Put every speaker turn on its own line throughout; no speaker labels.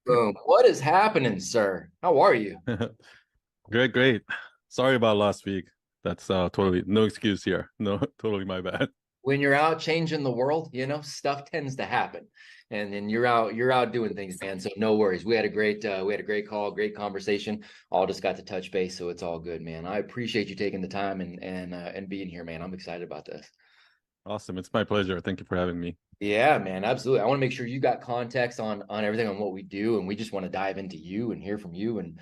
Boom. What is happening, sir? How are you?
Great, great. Sorry about last week. That's totally no excuse here. No, totally my bad.
When you're out changing the world, stuff tends to happen. And then you're out doing things, man. So no worries. We had a great call, great conversation. All just got to touch base, so it's all good, man. I appreciate you taking the time and being here, man. I'm excited about this.
Awesome. It's my pleasure. Thank you for having me.
Yeah, man, absolutely. I want to make sure you got context on everything on what we do, and we just want to dive into you and hear from you and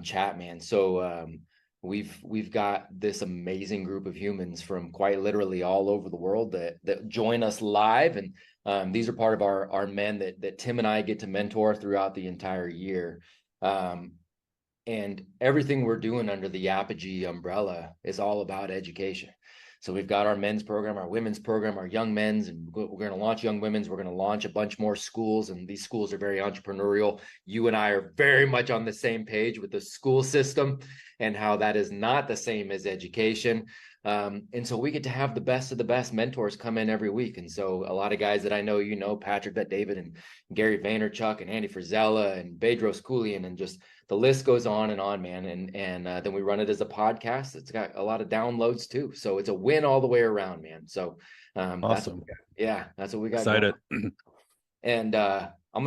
chat, man. So we've got this amazing group of humans from quite literally all over the world that join us live, and these are part of our men that Tim and I get to mentor throughout the entire year. Um, and everything we're doing under the Apogee umbrella is all about education. So we've got our men's program, our women's program, our young men's, and we're going to launch young women's. We're going to launch a bunch more schools, and these schools are very entrepreneurial. You and I are very much on the same page with the school system and how that is not the same as education. And so we get to have the best of the best mentors come in every week. And so a lot of guys that I know, Patrick Bet David and Gary Vaynerchuk and Andy Frizella and Beaudreau Schoolian, and just the list goes on, man. And then we run it as a podcast. It's got a lot of downloads too. So it's a win all the way around, man. So that's what
Awesome.
we got. Yeah, that's what we got going
Excited.
on. And I'm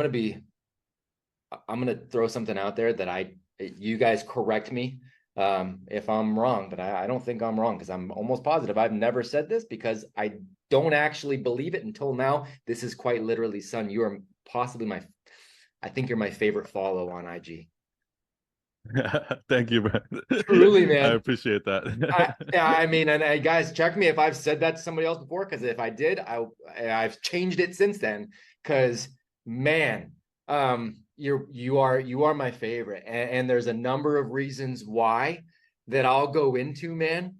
gonna throw something out there that you guys correct me if I'm wrong, but I don't think I'm wrong, because I'm almost positive I've never said this, because I don't actually believe it until now. This is quite literally, son, you are possibly I think you're my favorite follow on IG.
Thank you, Brad.
Truly,
I
man.
appreciate that.
Yeah, I mean, and guys, check me if I've said that to somebody else before, because if I did, I've changed it since then. Because man, you are my favorite, and there's a number of reasons why that I'll go into, man.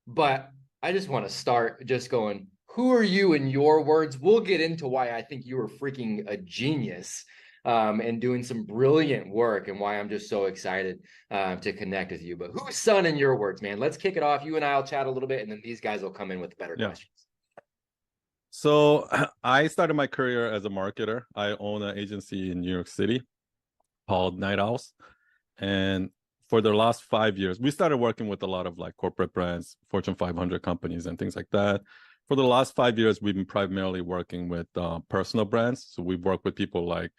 But I just want to start just going, who are you in your words? We'll get into why I think you are freaking a genius, and doing some brilliant work, and why I'm just so excited to connect with you. But who's son in your words, man? Let's kick it off. You and I'll chat a little bit, and then these guys will come in with better
Yeah.
questions.
So I started my career as a marketer. I own an agency in New York City called Night Owls. And for the last 5 years, we started working with a lot of like corporate brands, Fortune 500 companies and things like that. For the last 5 years, we've been primarily working with personal brands. So we've worked with people like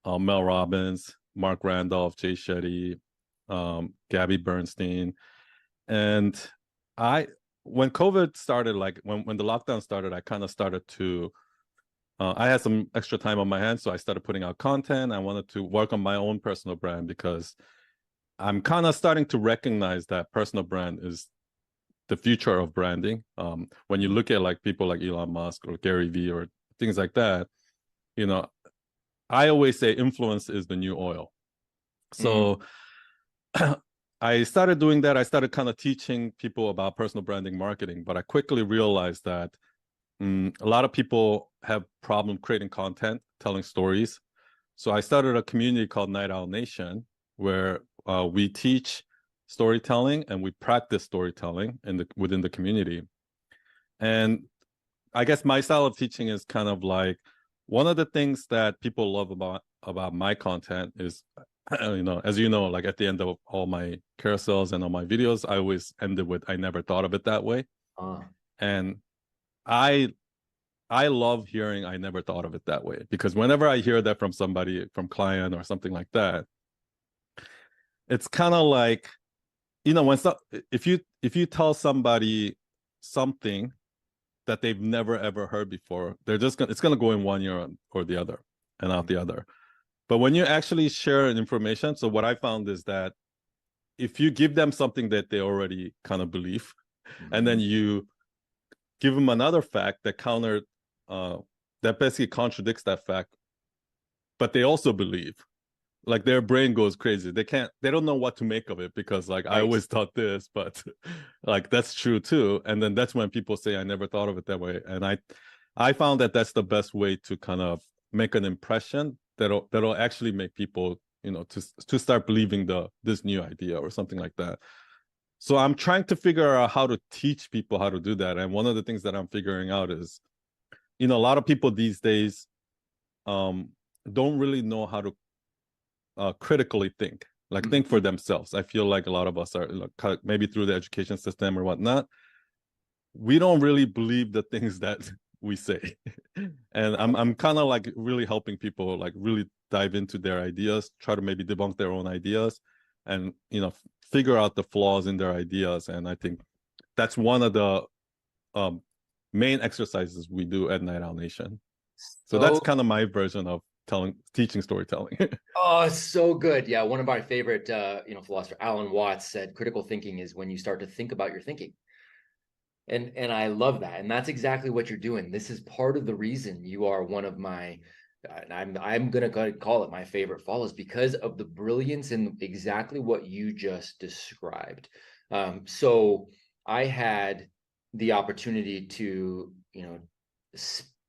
Mel Robbins, Mark Randolph, Jay Shetty, Gabby Bernstein. And I, when COVID started, like when the lockdown started, I kind of started to, I had some extra time on my hands. So I started putting out content. I wanted to work on my own personal brand, because I'm kind of starting to recognize that personal brand is the future of branding. When you look at like people like Elon Musk or Gary Vee or things like that, you know, I always say influence is the new oil.
Mm.
So I started doing that. I started kind of teaching people about personal branding marketing, but I quickly realized that a lot of people have problem creating content, telling stories. So I started a community called Night Owl Nation, where we teach storytelling and we practice storytelling within the community. And I guess my style of teaching is kind of like, one of the things that people love about my content is, as you know, like at the end of all my carousels and all my videos, I always end it with, I never thought of it that way.
Uh,
And I I love hearing I never thought of it that way, because whenever I hear that from somebody, from client or something like that, it's kind of like, when if you tell somebody something that they've never ever heard before, it's gonna go in one ear or the other and out the other. But when you actually share information, so what I found is that if you give them something that they already kind of believe, and then
mhm.
you give them another fact uh, that basically contradicts that fact, but they also believe, like their brain goes crazy. They don't know what to make of it, because like I
Right.
always thought this, but like that's true too. And then that's when people say I never thought of it that way. And I found that that's the best way to kind of make an impression that'll actually make people, to start believing this new idea or something like that. So I'm trying to figure out how to teach people how to do that. And one of the things that I'm figuring out is, a lot of people these days, um don't really know how to critically think, like think for themselves. I feel like a lot of us are like, maybe through the education system or whatnot, we don't really believe the things that we say. And I'm kind of like really helping people like really dive into their ideas, try to maybe debunk their own ideas, and figure out the flaws in their ideas. And I think that's one of the main exercises we do at Night Owl Nation. So that's
So,
kind of my version of teaching storytelling.
oh, so good. Yeah, one of my favorite, philosopher, Alan Watts, said critical thinking is when you start to think about your thinking. And I love that. And that's exactly what you're doing. This is part of the reason you are one of my, I'm gonna call it my favorite follows, because of the brilliance in exactly what you just described. So I had the opportunity to,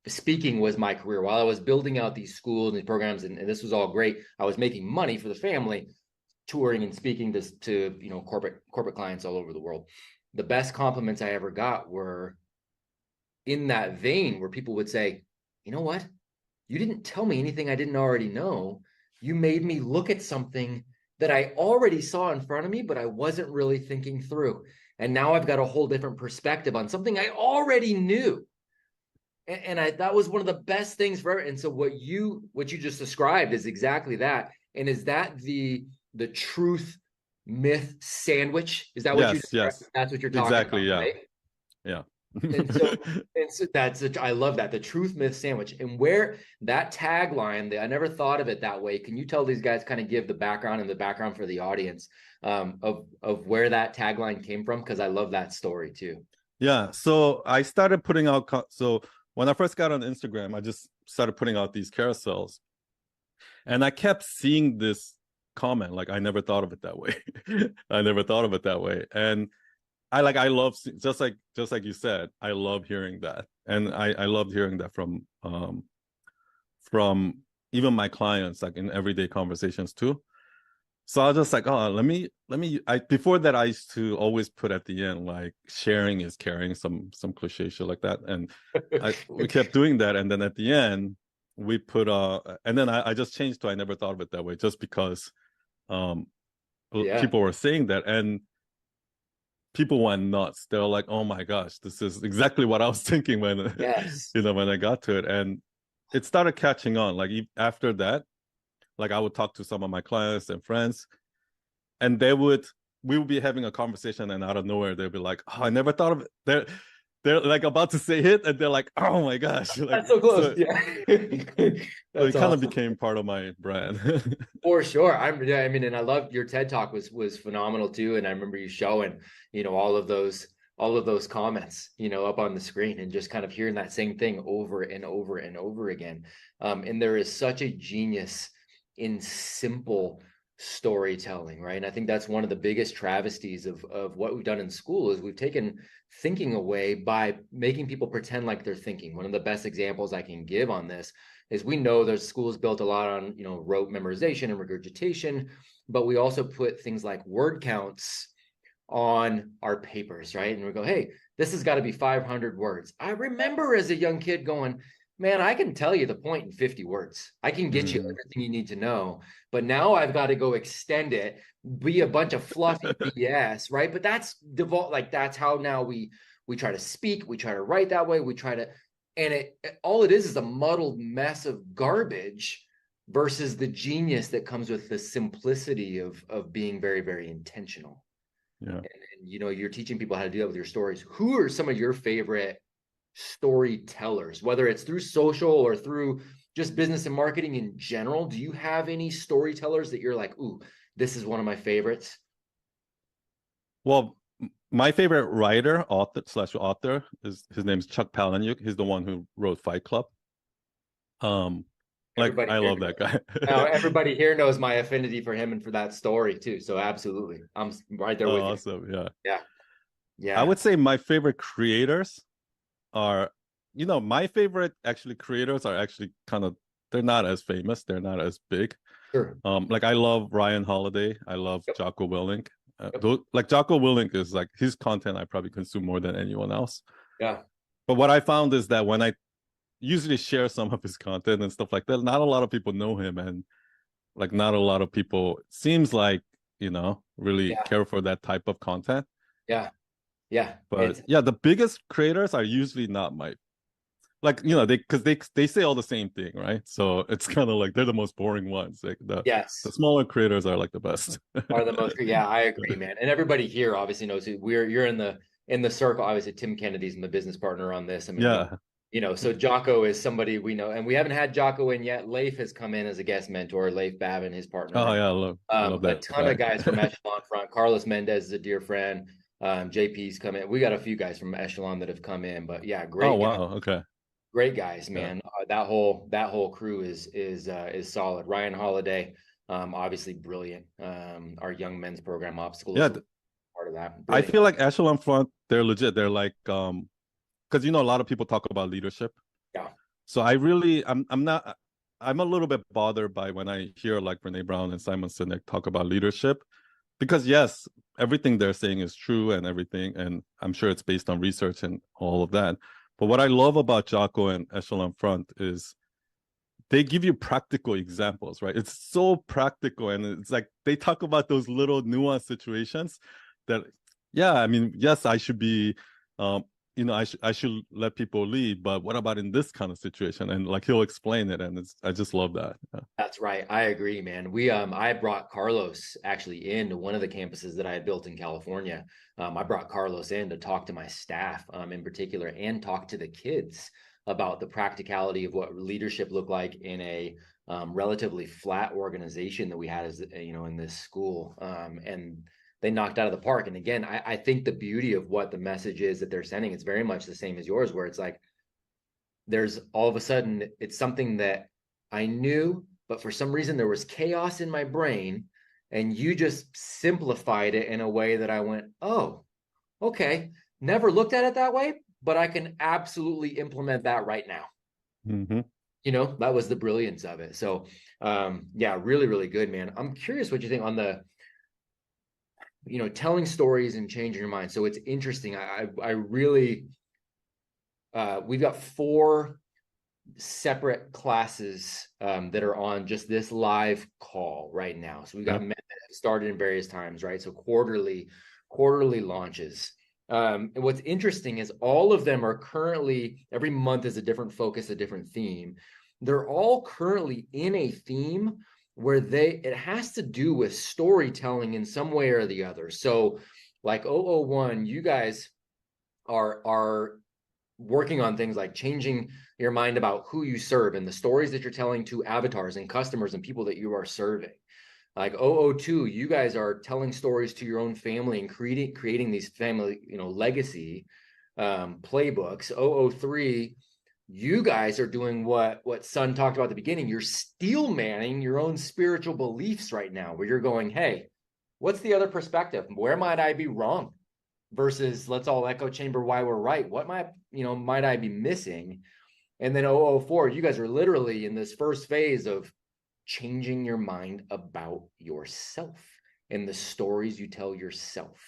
speaking was my career. While I was building out these schools and these programs, and this was all great, I was making money for the family, touring and speaking to corporate clients all over the world. The best compliments I ever got were in that vein, where people would say, you know what? You didn't tell me anything I didn't already know. You made me look at something that I already saw in front of me, but I wasn't really thinking through. And now I've got a whole different perspective on something I already knew. And that was one of the best things for and so what you just described is exactly that. And is that the truth myth sandwich? Is that what you
Yes,
described?
yes,
That's what you're talking
exactly.
about,
Yeah,
right?
yeah.
And so I love that, the truth myth sandwich. And where that tagline, I never thought of it that way. Can you tell these guys, kind of give the background for the audience, of where that tagline came from? Because I love that story too.
Yeah, so I started putting out so when I first got on Instagram, I just started putting out these carousels, and I kept seeing this comment like, I never thought of it that way. I never thought of it that way. And I love, just like you said, I love hearing that. And I loved hearing that from even my clients, like in everyday conversations too. So I was just like, oh, let me before that I used to always put at the end like sharing is caring, some cliche shit like that. And we kept doing that, and then at the end we put and then I just changed to I never thought of it that way, just because um
Yeah.
people were saying that, and people went nuts. They were like, oh my gosh, this is exactly what I was thinking when
Yes.
when I got to it. And it started catching on. Like after that, like I would talk to some of my clients and friends, and we would be having a conversation, and out of nowhere they'd be like, oh, I never thought of it. They're like about to say it, and they're like, oh my gosh. Like,
That's so close.
so
Yeah.
it
That's
kind of
awesome.
became part of my brand.
For sure. I mean, and I loved your TED talk, was phenomenal too. And I remember you showing, all of those comments, up on the screen, and just kind of hearing that same thing over and over and over again. And there is such a genius in simple storytelling, right? And I think that's one of the biggest travesties of what we've done in school, is we've taken thinking away by making people pretend like they're thinking. One of the best examples I can give on this is, we know there's schools built a lot on, rote memorization and regurgitation, but we also put things like word counts on our papers, right? And we go, hey, this has got to be 500 words. I remember as a young kid going, man, I can tell you the point in 50 words. I can get you everything you need to know. But now I've got to go extend it, be a bunch of fluffy BS, right? But that's default, like that's how now we try to speak, we try to write that way, we try to, and all it is a muddled mess of garbage, versus the genius that comes with the simplicity of being very, very intentional.
Yeah.
And you're teaching people how to do that with your stories. Who are some of your favorite storytellers, whether it's through social or through just business and marketing in general? Do you have any storytellers that you're like, ooh, this is one of my favorites?
Well, my favorite writer, author is, his name's Chuck Palahniuk. He's the one who wrote Fight Club. Like
Everybody
I
here
love that guy.
now, everybody here knows my affinity for him and for that story too. So absolutely, I'm right there
Oh,
with you.
awesome. Yeah.
Yeah,
I
yeah,
would say my favorite creators are, my favorite actually creators are actually kind of, they're not as famous, they're not as big.
sure.
Like I love Ryan Holiday, I love
Yep,
Jocko Willink.
yep,
Like Jocko Willink is like, his content I probably consume more than anyone else.
yeah,
But what I found is that when I usually share some of his content and stuff like that. Not a lot of people know him, and like not a lot of people seems like, really
Yeah,
care for that type of content.
yeah, yeah.
But
It's
yeah, the biggest creators are usually not my, like, they say all the same thing, right? So it's kind of like they're the most boring ones. Like the
yes.
smaller creators are like the best.
Are the most, yeah, I agree, man. And everybody here obviously knows who you're in the circle. Obviously, Tim Kennedy's my business partner on this. I mean,
Yeah.
so Jocko is somebody we know, and we haven't had Jocko in yet. Leif has come in as a guest mentor, Leif Babin, his partner,
Oh
and
yeah, I love
a
that
ton of
guy.
guys from Echelon Front. Carlos Mendez is a dear friend. JP's come in. We got a few guys from Echelon that have come in, but yeah,
Oh
great guys.
wow, okay.
Great guys,
Yeah.
man. That whole crew is solid. Ryan Holiday, obviously brilliant. Our young men's program obstacle is
Yeah,
a part of that.
I
Brilliant.
feel like Echelon Front, they're legit. They're like, because a lot of people talk about leadership.
Yeah.
So I'm a little bit bothered by when I hear like Brene Brown and Simon Sinek talk about leadership, because yes, everything they're saying is true and everything, and I'm sure it's based on research and all of that. But what I love about Jocko and Echelon Front is they give you practical examples, right? It's so practical, and it's like they talk about those little nuanced situations that, yeah, I mean, yes, I should be, I should let people lead, but what about in this kind of situation? And like he'll explain it, and I just love that. Yeah.
That's right. I agree, man. I brought Carlos actually into one of the campuses that I had built in California. I brought Carlos in to talk to my staff, in particular, and talk to the kids about the practicality of what leadership looked like in a relatively flat organization that we had as in this school. And they knocked out of the park. And again, I think the beauty of what the message is that they're sending, it's very much the same as yours, where it's like there's all of a sudden it's something that I knew, but for some reason there was chaos in my brain, and you just simplified it in a way that I went, oh, okay, never looked at it that way, but I can absolutely implement that right now.
Mm-hmm.
That was the brilliance of it. So yeah, really, really good, man. I'm curious what you think on the telling stories and changing your mind. So it's interesting. I really we've got 4 separate classes that are on just this live call right now. So we've got men that have started in various times, right? So quarterly launches. And what's interesting is all of them are currently, every month is a different focus, a different theme. They're all currently in a theme where it has to do with storytelling in some way or the other. So like 001, you guys are working on things like changing your mind about who you serve and the stories that you're telling to avatars and customers and people that you are serving. Like 002, you guys are telling stories to your own family and creating these family, legacy playbooks. 003, you guys are doing what Sun talked about at the beginning. You're steel manning your own spiritual beliefs right now, where you're going, hey, what's the other perspective? Where might I be wrong? Versus let's all echo chamber why we're right. What might I be missing? And then 004, you guys are literally in this first phase of changing your mind about yourself and the stories you tell yourself.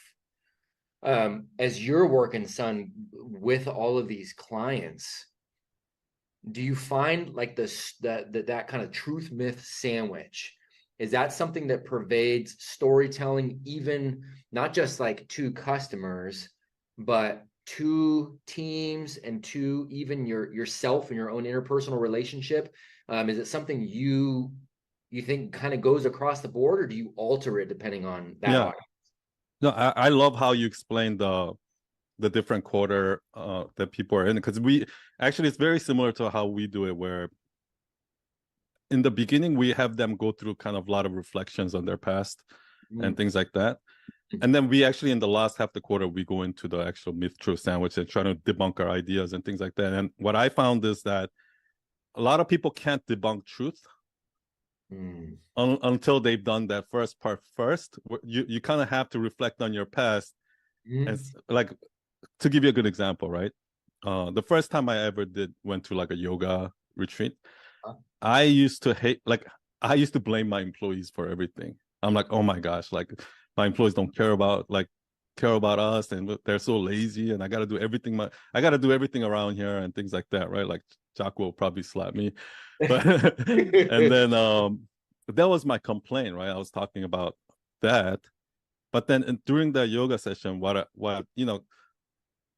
As you're working, Son, with all of these clients, do you find like that kind of truth myth sandwich? Is that something that pervades storytelling, even not just like to customers, but to teams and to even yourself and your own interpersonal relationship? Is it something you think kind of goes across the board, or do you alter it depending on that
Yeah.
audience?
No, I love how you explained the different quarter that people are in, because we actually, it's very similar to how we do it, where in the beginning we have them go through kind of a lot of reflections on their past and things like that, and then we actually in the last half the quarter we go into the actual myth truth sandwich and try to debunk our ideas and things like that. And what I found is that a lot of people can't debunk truth until they've done that first part first. You kind of have to reflect on your past. And like, to give you a good example, right? The first time I ever went to like a yoga retreat, I used to blame my employees for everything. I'm like, oh my gosh, like my employees don't care about like care about us, and they're so lazy, and I got to do everything. I got to do everything around here, and things like that, right? Like Jack will probably slap me, but and then that was my complaint, right? I was talking about that, but then during the yoga session, what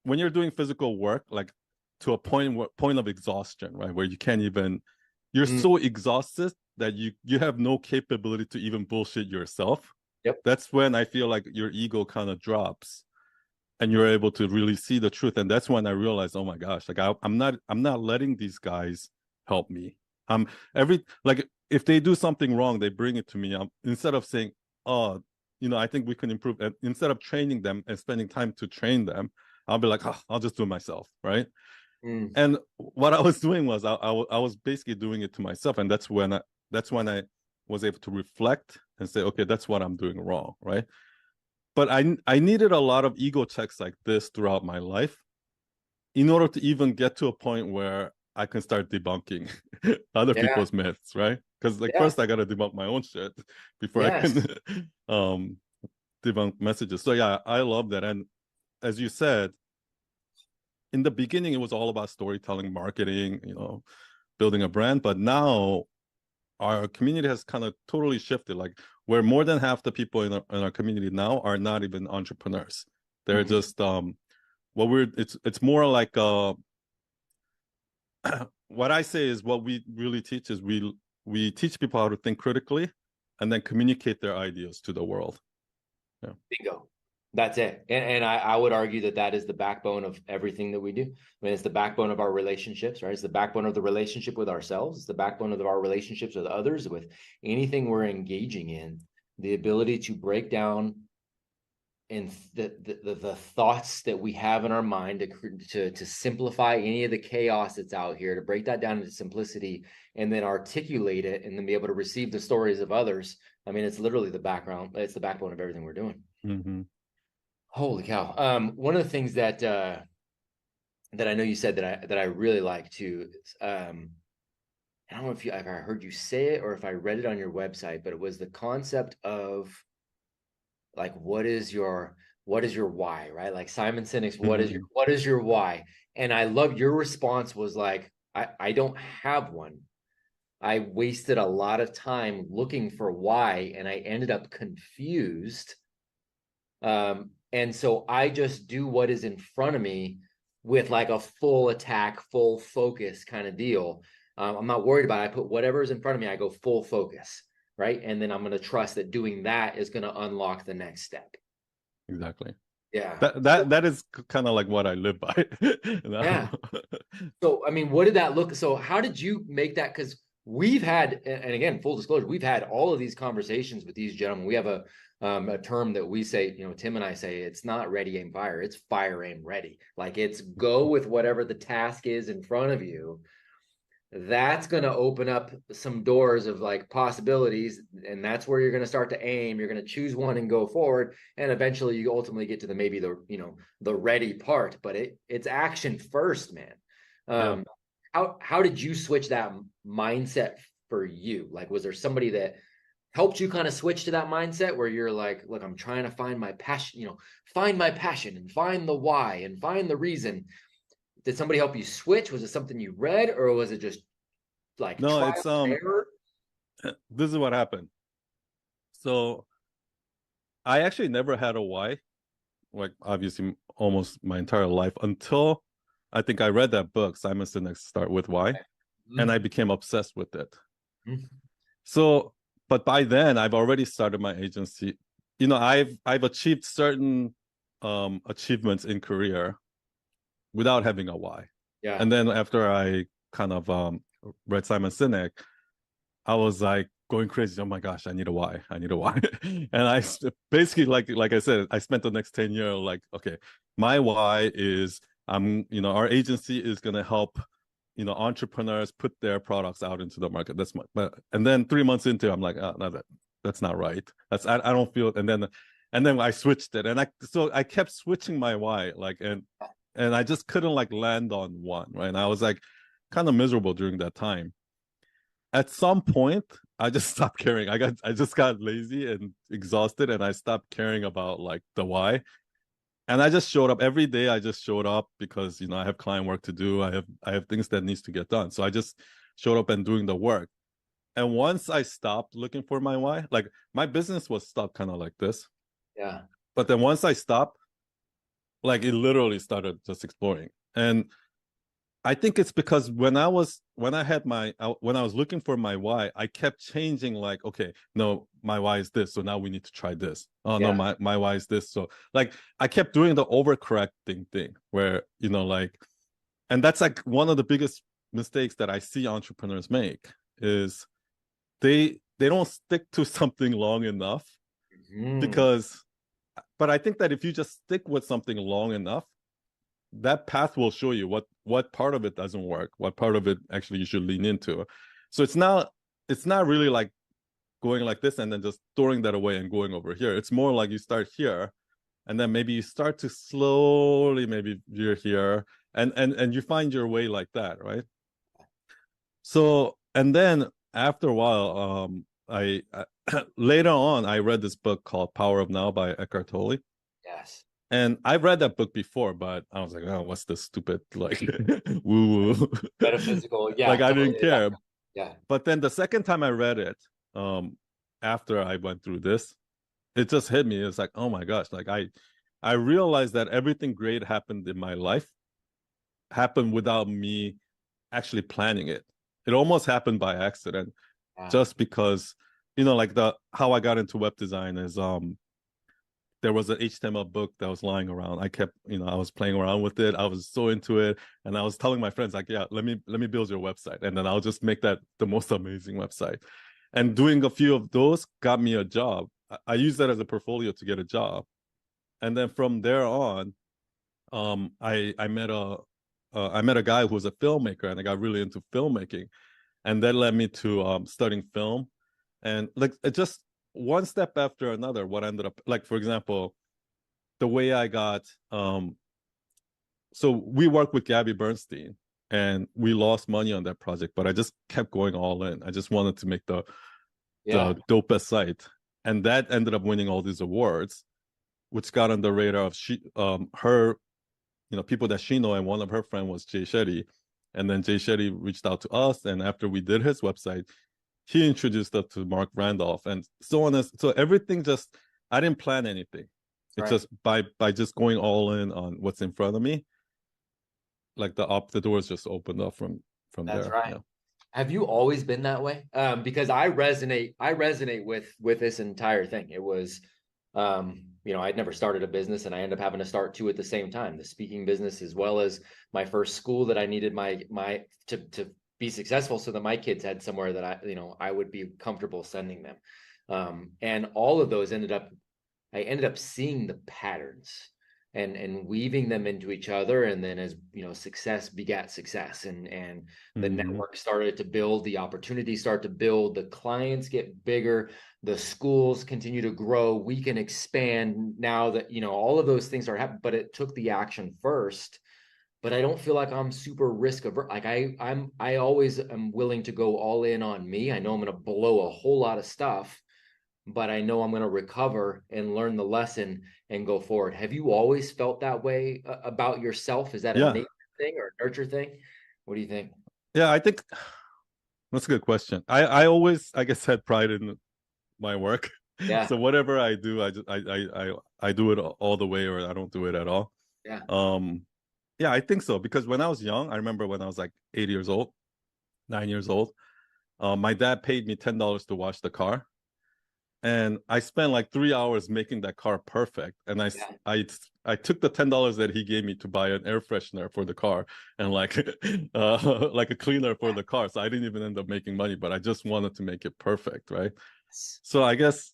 when you're doing physical work, like to a point of exhaustion, right, where you can't even, you're
Mm,
so exhausted that you have no capability to even bullshit yourself.
yep.
That's when I feel like your ego kind of drops, and you're able to really see the truth. And that's when I realized, oh my gosh, like I'm not letting these guys help me. Every, like, if they do something wrong, they bring it to me. Instead of saying, oh, I think we can improve, and instead of training them and spending time to train them, I'll be like, oh, I'll just do it myself, right?
Mm,
And what I was doing was I was basically doing it to myself, and that's when I was able to reflect and say, okay, that's what I'm doing wrong, right? But I needed a lot of ego checks like this throughout my life in order to even get to a point where I can start debunking other
yeah.
people's myths, right? Because like
Yeah.
first I gotta debunk my own shit before I can
Yes.
um debunk messages. So yeah, I love that. And as you said, in the beginning it was all about storytelling, marketing, building a brand. But now our community has kind of totally shifted, like where more than half the people in our community now are not even entrepreneurs. They're
Mhm.
just it's more like what I say is, what we really teach is we teach people how to think critically and then communicate their ideas to the world. Yeah.
Bingo. That's it. And I would argue that that is the backbone of everything that we do. I mean, it's the backbone of our relationships, right? It's the backbone of the relationship with ourselves. It's the backbone of our relationships with others, with anything we're engaging in. The ability to break down and the thoughts that we have in our mind to simplify any of the chaos that's out here, to break that down into simplicity and then articulate it and then be able to receive the stories of others. I mean, it's literally the background. It's the backbone of everything we're doing.
Mm-hmm.
Holy cow. One of the things that that I know you said that I really like too, I don't know if I heard you say it or if I read it on your website, but it was the concept of like what is your why, right? Like Simon Sinek's
Mm-hmm.
what is your why? And I love your response was like, I don't have one. I wasted a lot of time looking for why, and I ended up confused. And so I just do what is in front of me with like a full attack, full focus kind of deal. I'm not worried about it. I put whatever is in front of me, I go full focus, right? And then I'm going to trust that doing that is going to unlock the next step.
Exactly.
Yeah.
That is kind of like what I live by now.
Yeah. So, I mean, what did that look? So, how did you make that? Because we've had, and again, full disclosure, we've had all of these conversations with these gentlemen. We have a term that we say, Tim and I say, it's not ready, aim, fire. It's fire, aim, ready. Like it's go with whatever the task is in front of you. That's going to open up some doors of like possibilities, and that's where you're going to start to aim. You're going to choose one and go forward, and eventually you ultimately get to the maybe the ready part. But it's action first, man.
Yeah.
How did you switch that mindset for you? Like, was there somebody that helped you kind of switch to that mindset where you're like, look, I'm trying to find my passion, find my passion and find the why and find the reason. Did somebody help you switch? Was it something you read, or was it just like
No,
trial
it's
and error?
this is what happened. So I actually never had a why, like obviously almost my entire life, until I think I read that book, Simon Sinek's Start With Why, and I
Mm-hmm.
became obsessed with it. So, but by then I've already started my agency. I've achieved certain achievements in career without having a why.
Yeah.
And then after I kind of read Simon Sinek, I was like going crazy. Oh my gosh, I need a why. I need a why. And basically, like I said, I spent the next 10 years like, okay, my why is our agency is gonna help entrepreneurs put their products out into the market. That's and then 3 months into, I'm like, oh, no, that's not right. I don't feel. And then I switched it, and I kept switching my why, like, and I just couldn't like land on one, right? And I was like kind of miserable during that time. At some point, I just stopped caring. I just got lazy and exhausted, and I stopped caring about like the why. And I just showed up every day. I just showed up because, you know, I have client work to do. I have things that needs to get done. So I just showed up and doing the work. And once I stopped looking for my why, like my business was stuck kind of like this.
Yeah.
But then once I stopped, like it literally started just exploring. And I think it's because when I had my when I was looking for my why, I kept changing. Like, okay, no, my why is this, so now we need to try this. Oh no,
Yeah.
my why is this. So like I kept doing the overcorrecting thing, where you know, like, and that's like one of the biggest mistakes that I see entrepreneurs make is they don't stick to something long enough
Mhm.
because. But I think that if you just stick with something long enough, that path will show you what part of it doesn't work, what part of it actually you should lean into. So it's not really like going like this and then just throwing that away and going over here. It's more like you start here and then maybe you start to slowly maybe you're here and you find your way like that, right? So and then after a while, I later on I read this book called Power of Now by Eckhart Tolle.
Yes.
And I've read that book before, but I was like, oh, what's this stupid like woo woo?
Metaphysical.
Like
Yeah,
I
totally.
didn't care.
Yeah.
But then the second time I read it, after I went through this, it just hit me. It's like, oh my gosh, like I realized that everything great happened in my life happened without me actually planning it. It almost happened by accident,
Yeah.
just because, you know, like the how I got into web design is there was an HTML book that was lying around. I kept, you know, I was playing around with it. I was so into it, and I was telling my friends like, "Yeah, let me build your website, and then I'll just make that the most amazing website." And doing a few of those got me a job. I used that as a portfolio to get a job, and then from there on, I met a guy who was a filmmaker, and I got really into filmmaking, and that led me to studying film, and like it just one step after another. What ended up like, for example, the way I got so we worked with Gabby Bernstein and we lost money on that project, but I just kept going all in. I just wanted to make
Yeah.
the dopest site. And that ended up winning all these awards, which got on the radar of her, you know, people that she know, and one of her friends was Jay Shetty. And then Jay Shetty reached out to us, and after we did his website, he introduced us to Mark Randolph, and so on. So everything just I didn't plan anything.
That's
It's
right.
just by just going all in on what's in front of me, like the doors just opened up from
That's
there.
right.
Yeah.
Have you always been that way? Because I resonate with this entire thing. It was, I'd never started a business and I ended up having to start two at the same time, the speaking business as well as my first school that I needed my to be successful so that my kids had somewhere that I would be comfortable sending them. And all of those I ended up seeing the patterns and weaving them into each other, and then as success begat success, and the
Mm-hmm.
network started to build, the opportunities start to build, the clients get bigger, the schools continue to grow, we can expand now that all of those things are happening, but it took the action first. But I don't feel like I'm super risk averse. Like I always am willing to go all in on me. I know I'm going to blow a whole lot of stuff, but I know I'm going to recover and learn the lesson and go forward. Have you always felt that way about yourself? Is that a
Yeah.
nature thing or a nurture thing? What do you think?
Yeah, I think that's a good question. I always, I guess, had pride in my work.
Yeah,
So whatever I do, I just I do it all the way, or I don't do it at all.
yeah,
Um, yeah, I think so, because when I was young, I remember when I was like 8 years old, 9 years old, my dad paid me $10 to wash the car, and I spent like 3 hours making that car perfect. And
yeah.
I took the $10 that he gave me to buy an air freshener for the car and like like a cleaner for the car. So I didn't even end up making money, but I just wanted to make it perfect, right?
Yes.
So I guess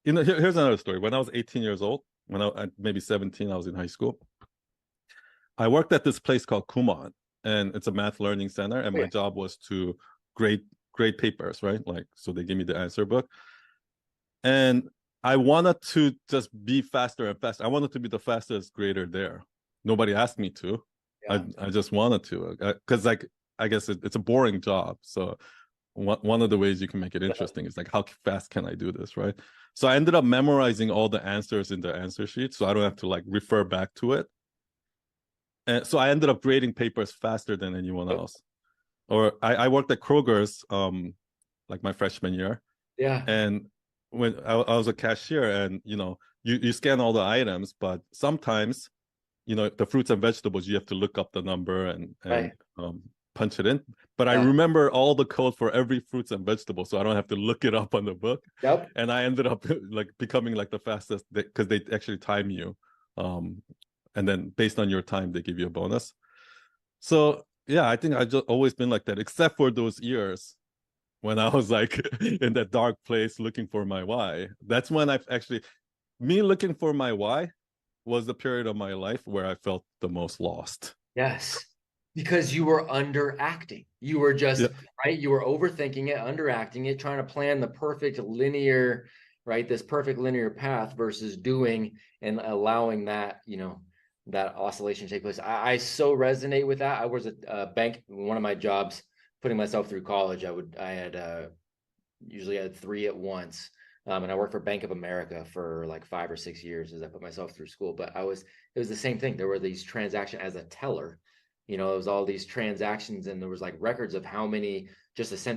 here's another story. When I was 18 years old, when maybe 17, I was in high school. I worked at this place called Kumon, and it's a math learning center. And
Oh,
my
yeah.
job was to grade papers, right? Like, so they give me the answer book. And I wanted to just be faster and faster. I wanted to be the fastest grader there. Nobody asked me to.
Yeah.
I just wanted to, because like I guess it's a boring job. So one of the ways you can make it interesting is like, how fast can I do this, right? So I ended up memorizing all the answers in the answer sheet, so I don't have to like refer back to it. And so I ended up grading papers faster than anyone else. Or I worked at Kroger's like my freshman year,
Yeah.
and when I was a cashier, and you scan all the items, but sometimes the fruits and vegetables, you have to look up the number and
Right.
punch it in. But I
Yeah.
remember all the code for every fruits and vegetable, so I don't have to look it up on the book.
Yep.
And I ended up like becoming like the fastest, because they actually time you, and then based on your time they give you a bonus. So yeah, I think I just always been like that, except for those years when I was like in that dark place looking for my why. That's when I've actually, me looking for my why was the period of my life where I felt the most lost.
Yes. Because you were underacting. You were just,
Yeah.
right? You were overthinking it, underacting it, trying to plan the perfect linear, right? This perfect linear path versus doing and allowing that, that oscillation to take place. I so resonate with that. I was a bank, one of my jobs, putting myself through college. I had usually had three at once. And I worked for Bank of America for like 5 or 6 years as I put myself through school. But it was the same thing. There were these transactions as a teller, it was all these transactions, and there was like records of how many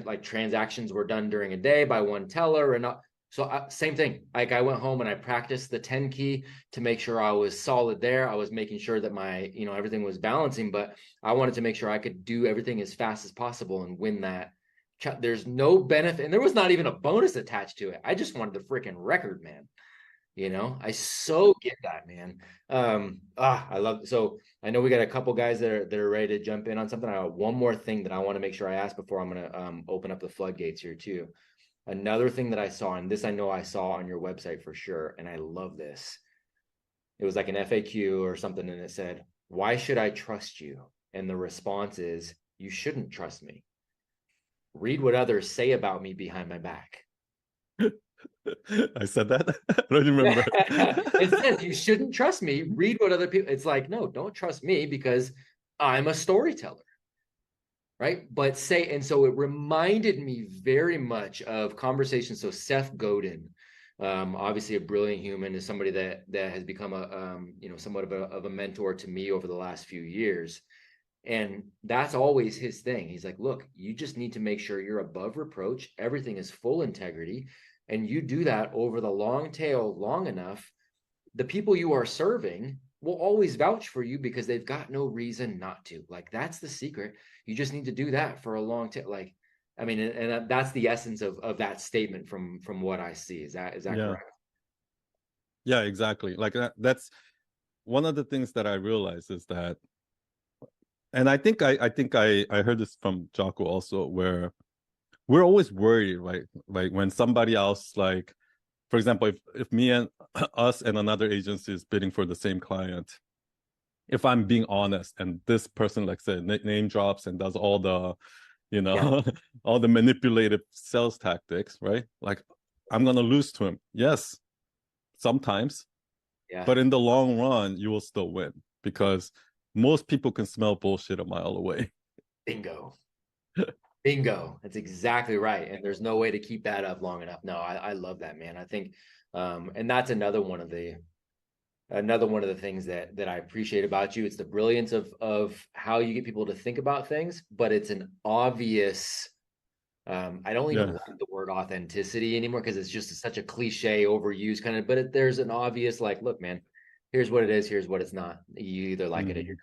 like transactions were done during a day by one teller and not. So same thing. Like I went home and I practiced the 10 key to make sure I was solid there. I was making sure that my, everything was balancing, but I wanted to make sure I could do everything as fast as possible and win that. There's no benefit, and there was not even a bonus attached to it. I just wanted the freaking record, man. I so get that, man. I love. So I know we got a couple guys that are ready to jump in on something. I have one more thing that I want to make sure I ask before I'm gonna open up the floodgates here too. Another thing that I saw, and this I know I saw on your website for sure, and I love this. It was like an FAQ or something, and it said, "Why should I trust you?" And the response is, "You shouldn't trust me. Read what others say about me behind my back."
I said that. I don't remember.
It says you shouldn't trust me. Read what other people. It's like, no, don't trust me because I'm a storyteller, right? But and so it reminded me very much of conversations. So Seth Godin, obviously a brilliant human, is somebody that has become somewhat of a mentor to me over the last few years. And that's always his thing. He's like, look, you just need to make sure you're above reproach. Everything is full integrity. And you do that over the long tail long enough, the people you are serving will always vouch for you because they've got no reason not to. Like, that's the secret. You just need to do that for a long time. Like, I mean, and that's the essence of that statement from what I see. Is that
Yeah.
correct?
Yeah, exactly. Like that's one of the things that I realized is that, and I think I heard this from Jocko also, where we're always worried, right? Like when somebody else, like for example, if me and us and another agency is bidding for the same client, if I'm being honest and this person, like said, name drops and does all the, all the manipulative sales tactics, right? Like I'm gonna lose to him. Yes, sometimes,
Yeah.
but in the long run, you will still win because most people can smell bullshit a mile away.
Bingo. Bingo. That's exactly right. And there's no way to keep that up long enough. No, I love that, man. I think, and that's another one of the things that I appreciate about you. It's the brilliance of how you get people to think about things, but it's an obvious, I don't even like the word authenticity anymore because it's just such a cliche overused kind of, but there's an obvious, like, look, man, here's what it is, here's what it's not. You either like it or you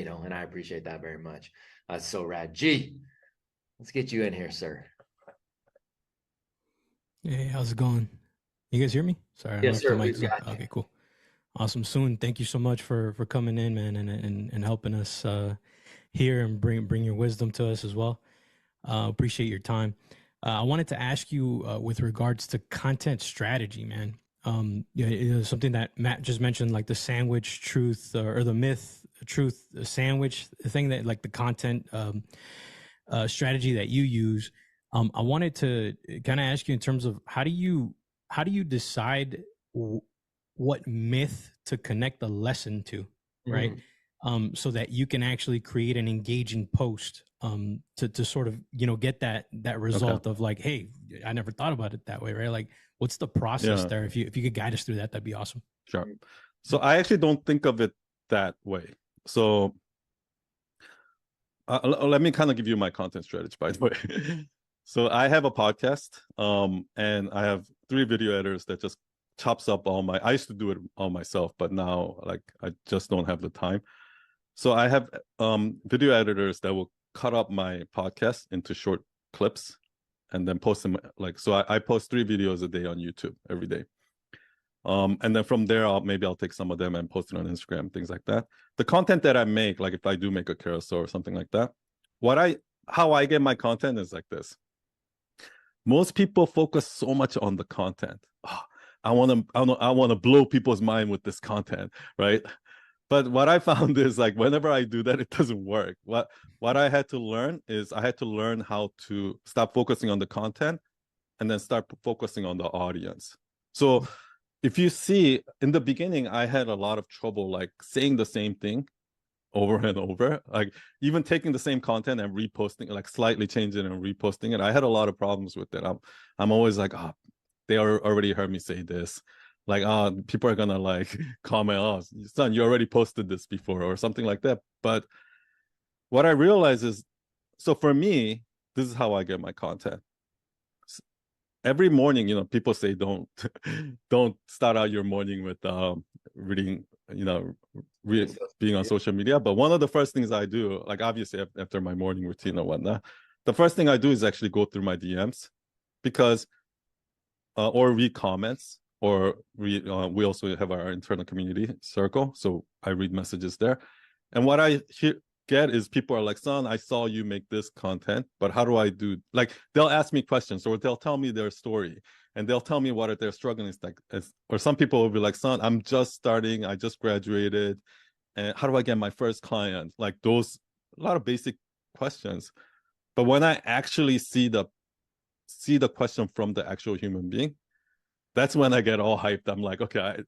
don't, and I appreciate that very much. So rad. G, let's get you in here, sir.
Hey, how's it going? You guys hear me? Sorry, I don't
Yes,
know if the
sir.
mic's on. Okay, cool. Awesome. Soon. Thank you so much for coming in, man, and helping us here and bring your wisdom to us as well. Appreciate your time. I wanted to ask you with regards to content strategy, man. Something that Matt just mentioned, like the sandwich truth or the myth truth sandwich thing, that like the content strategy that you use. I wanted to kind of ask you in terms of how do you decide what myth to connect the lesson to, right? so that you can actually create an engaging post to sort of, you know, get that result of like, hey, I never thought about it that way, right? Like, what's the process there? If you could guide us through that, that'd be awesome.
Sure. So I actually don't think of it that way. So let me kind of give you my content strategy, by the way. So I have a podcast, and I have 3 video editors that just chops up all my. I used to do it all myself, but now like I just don't have the time. So I have video editors that will cut up my podcast into short clips, and then post them. Like, so I post 3 videos a day on YouTube every day. And then from there, I'll take some of them and post it on Instagram, things like that. The content that I make, like if I do make a carousel or something like that, how I get my content is like this. Most people focus so much on the content. Oh, I want to blow people's mind with this content, right? But what I found is like whenever I do that, it doesn't work. What I had to learn is I had to learn how to stop focusing on the content and then start focusing on the audience. So if you see in the beginning, I had a lot of trouble like saying the same thing over and over, like even taking the same content and reposting, like slightly changing it and reposting it. I had a lot of problems with it. I'm always like, oh, they already heard me say this. Like, oh, people are gonna like comment, oh, son, you already posted this before or something like that. But what I realize is, so for me, this is how I get my content. Every morning, you know, people say don't start out your morning with reading, you know, being on social media. But one of the first things I do, like obviously after my morning routine or whatnot, the first thing I do is actually go through my DMs, because or read comments, or we also have our internal community circle, so I read messages there. And what I get is people are like, son, I saw you make this content, but how do I do, like they'll ask me questions or they'll tell me their story and they'll tell me what they're struggling is like, or some people will be like, son, I'm just starting, I just graduated, and how do I get my first client? Like those, a lot of basic questions. But when I actually see the question from the actual human being, that's when I get all hyped. I'm like, okay,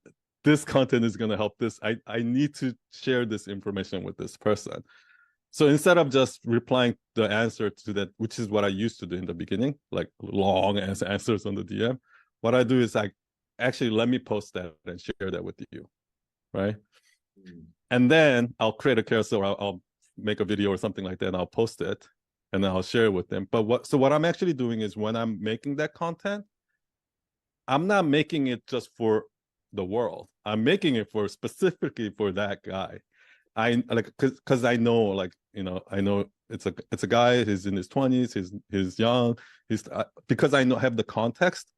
this content is going to help this. I need to share this information with this person. So instead of just replying the answer to that, which is what I used to do in the beginning, like long ass answers on the DM, what I do is like, actually, let me post that and share that with you, right? And then I'll create a carousel, or I'll make a video or something like that, and I'll post it, and then I'll share it with them. But what I'm actually doing is when I'm making that content, I'm not making it just for the world. I'm making it for specifically for that guy. I like, because I know, like, you know, I know it's a guy, he's in his 20s, he's young, because I have the context,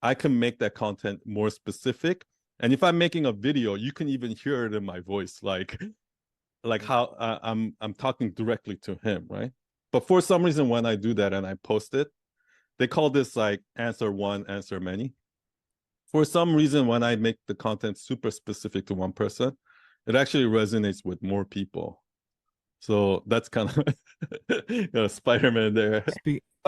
I can make that content more specific. And if I'm making a video, you can even hear it in my voice, like how I'm talking directly to him, right? But for some reason, when I do that and I post it, they call this like answer one, answer many. For some reason, when I make the content super specific to one person, it actually resonates with more people. So that's kind of you know, Spider-Man there.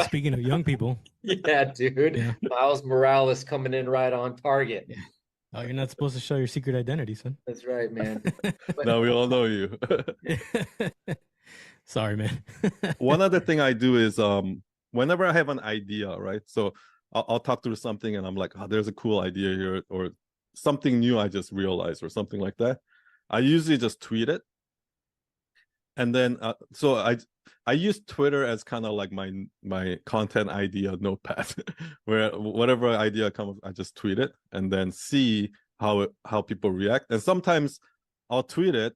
Speaking of young people.
Yeah, dude. Yeah. Miles Morales coming in right on target.
Yeah. Oh, you're not supposed to show your secret identity, son.
That's right, man.
No, we all know you.
Sorry, man.
One other thing I do is whenever I have an idea, right? So I'll talk through something and I'm like, oh, there's a cool idea here, or something new I just realized, or something like that. I usually just tweet it. And then so I use Twitter as kind of like my content idea notepad, where whatever idea comes, I just tweet it and then see how people react. And sometimes I'll tweet it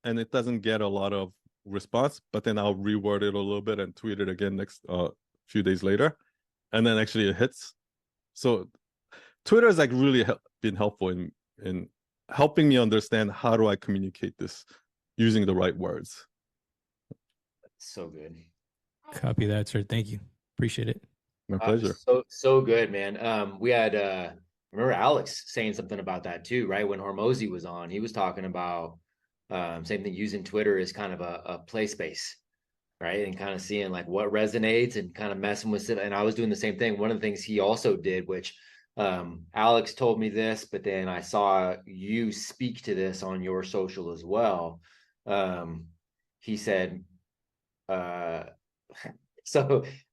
and it doesn't get a lot of response, but then I'll reword it a little bit and tweet it again next few days later, and then actually it hits. So Twitter has like really been helpful in helping me understand how do I communicate this using the right words.
So good.
Copy that, sir. Thank you. Appreciate it.
My pleasure.
So good, man. We had remember Alex saying something about that too, right? When Hormozy was on, he was talking about same thing, using Twitter as kind of a play space, right? And kind of seeing like what resonates and kind of messing with it. And I was doing the same thing. One of the things he also did, which Alex told me this, but then I saw you speak to this on your social as well, He said, uh,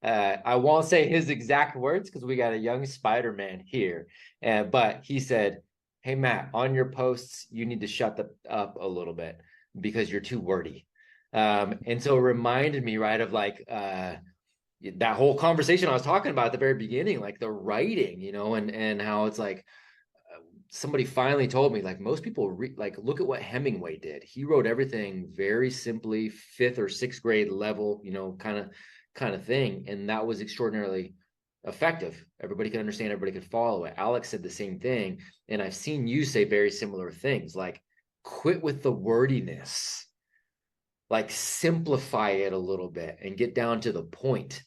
I won't say his exact words because we got a young Spider-Man here. But he said, "Hey Matt, on your posts, you need to shut up a little bit because you're too wordy." And so it reminded me, right, of like that whole conversation I was talking about at the very beginning, like the writing, and how it's like somebody finally told me, like, most people like look at what Hemingway did. He wrote everything very simply, fifth or sixth grade level, kind of thing, and that was extraordinarily effective. Everybody could understand, everybody could follow it. Alex said the same thing, and I've seen you say very similar things, like quit with the wordiness, like simplify it a little bit and get down to the point,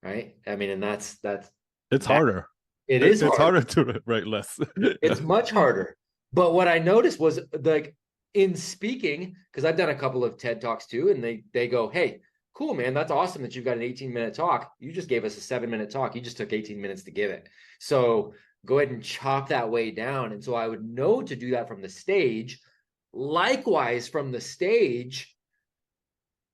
right? I mean, and that's
It's
that
harder.
it is
It's
hard.
harder to write less.
It's much harder. But what I noticed was, like, in speaking, because I've done a couple of TED Talks too, and they go, "Hey, cool, man, that's awesome that you've got an 18-minute talk. You just gave us a 7-minute talk. You just took 18 minutes to give it. So go ahead and chop that way down." And so I would know to do that from the stage. Likewise, from the stage,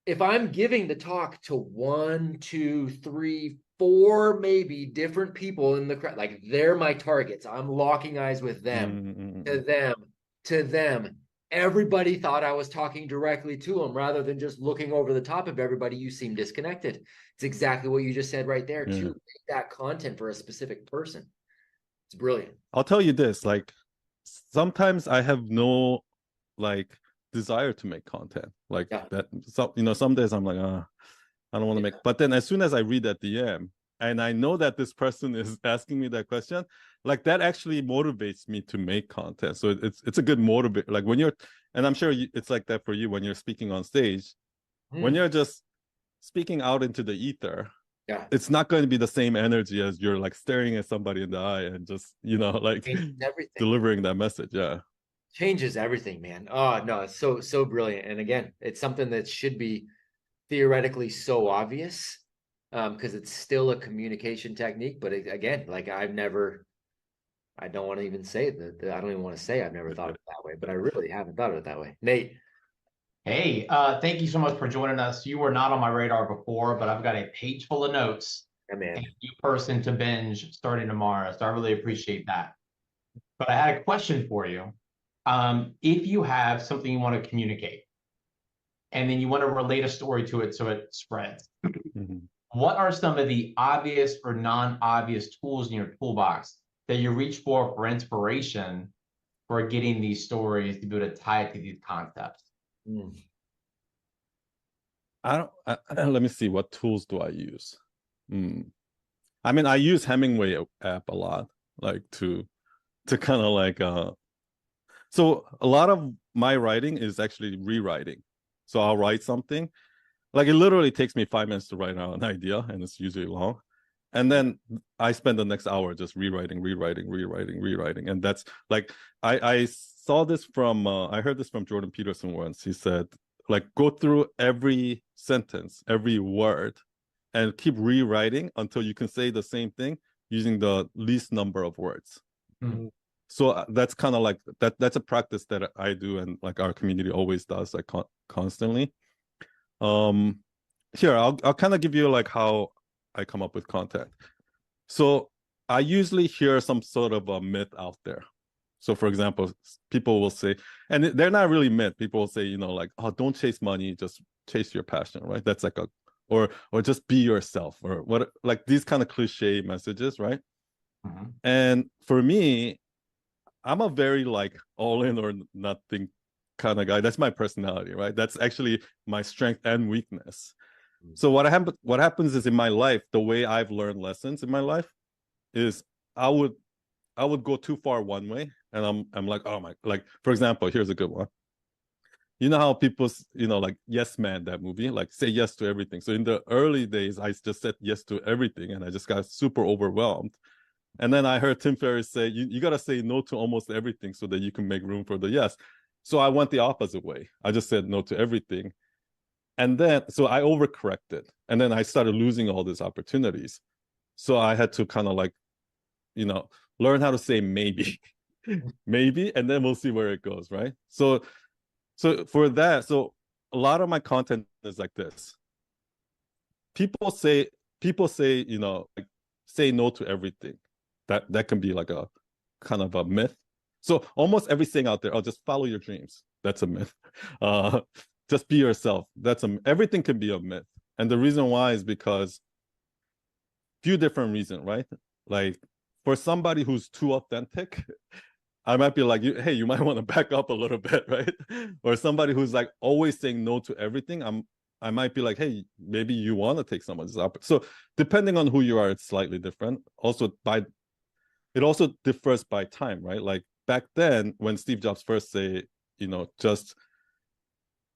if I'm giving the talk to 1, 2, 3, 4, maybe different people in the crowd, like they're my targets, I'm locking eyes with them, to them, to them. Everybody thought I was talking directly to them rather than just looking over the top of everybody. You seem disconnected. It's exactly what you just said right there.
Yeah.
To make that content for a specific person. It's brilliant.
I'll tell you this, like sometimes I have no like desire to make content like that. So, some days I'm like, I don't want to make, but then as soon as I read that DM and I know that this person is asking me that question, like that actually motivates me to make content. So it's a good motivate. Like when you're, and I'm sure it's like that for you when you're speaking on stage, when you're just speaking out into the ether, it's not going to be the same energy as you're like staring at somebody in the eye and just, like delivering that message. Yeah.
Changes everything, man. Oh no, it's so brilliant. And again, it's something that should be theoretically so obvious, because it's still a communication technique. But again, like I don't want to even say that. I don't even want to say I've never thought of it that way, but I really haven't thought of it that way. Nate.
Hey, thank you so much for joining us. You were not on my radar before, but I've got a page full of notes.
Yeah, man.
And a new person to binge starting tomorrow. So I really appreciate that. But I had a question for you. If you have something you want to communicate and then you want to relate a story to it so it spreads, what are some of the obvious or non-obvious tools in your toolbox that you reach for inspiration for getting these stories to be able to tie it to these concepts?
Let me see, what tools do I use? I mean, I use Hemingway app a lot, like to kind of like so a lot of my writing is actually rewriting. So I'll write something, like it literally takes me 5 minutes to write out an idea, and it's usually long. And then I spend the next hour just rewriting. And that's like, I saw this from, I heard this from Jordan Peterson once. He said, like, go through every sentence, every word, and keep rewriting until you can say the same thing using the least number of words. So that's kind of like, that's a practice that I do, and like our community always does, like constantly. Here, I'll kind of give you like how I come up with content. So I usually hear some sort of a myth out there. So for example, people will say, and they're not really myth, people will say, like, oh, don't chase money, just chase your passion, right? That's like or just be yourself, or what, like these kind of cliche messages, right? And for me, I'm a very like all in or nothing kind of guy. That's my personality, right? That's actually my strength and weakness. So what happens is, in my life, the way I've learned lessons in my life is I would go too far one way, and I'm like, oh my, like for example, here's a good one. You know how people, like Yes Man, that movie, like say yes to everything. So in the early days, I just said yes to everything, and I just got super overwhelmed. And then I heard Tim Ferriss say, you got to say no to almost everything so that you can make room for the yes. So I went the opposite way. I just said no to everything. And then, so I overcorrected. And then I started losing all these opportunities. So I had to kind of like, learn how to say maybe, maybe, and then we'll see where it goes, right? So So for that, so a lot of my content is like this. People say, you know, like, say no to everything. That can be like a kind of a myth. So almost everything out there, oh, just follow your dreams. That's a myth. Just be yourself. Everything can be a myth. And the reason why is because few different reasons, right? Like for somebody who's too authentic, I might be like, hey, you might want to back up a little bit, right? Or somebody who's like always saying no to everything, I might be like, hey, maybe you want to take someone's up. So depending on who you are, it's slightly different. It also differs by time, right? Like back then, when Steve Jobs first say, you know, just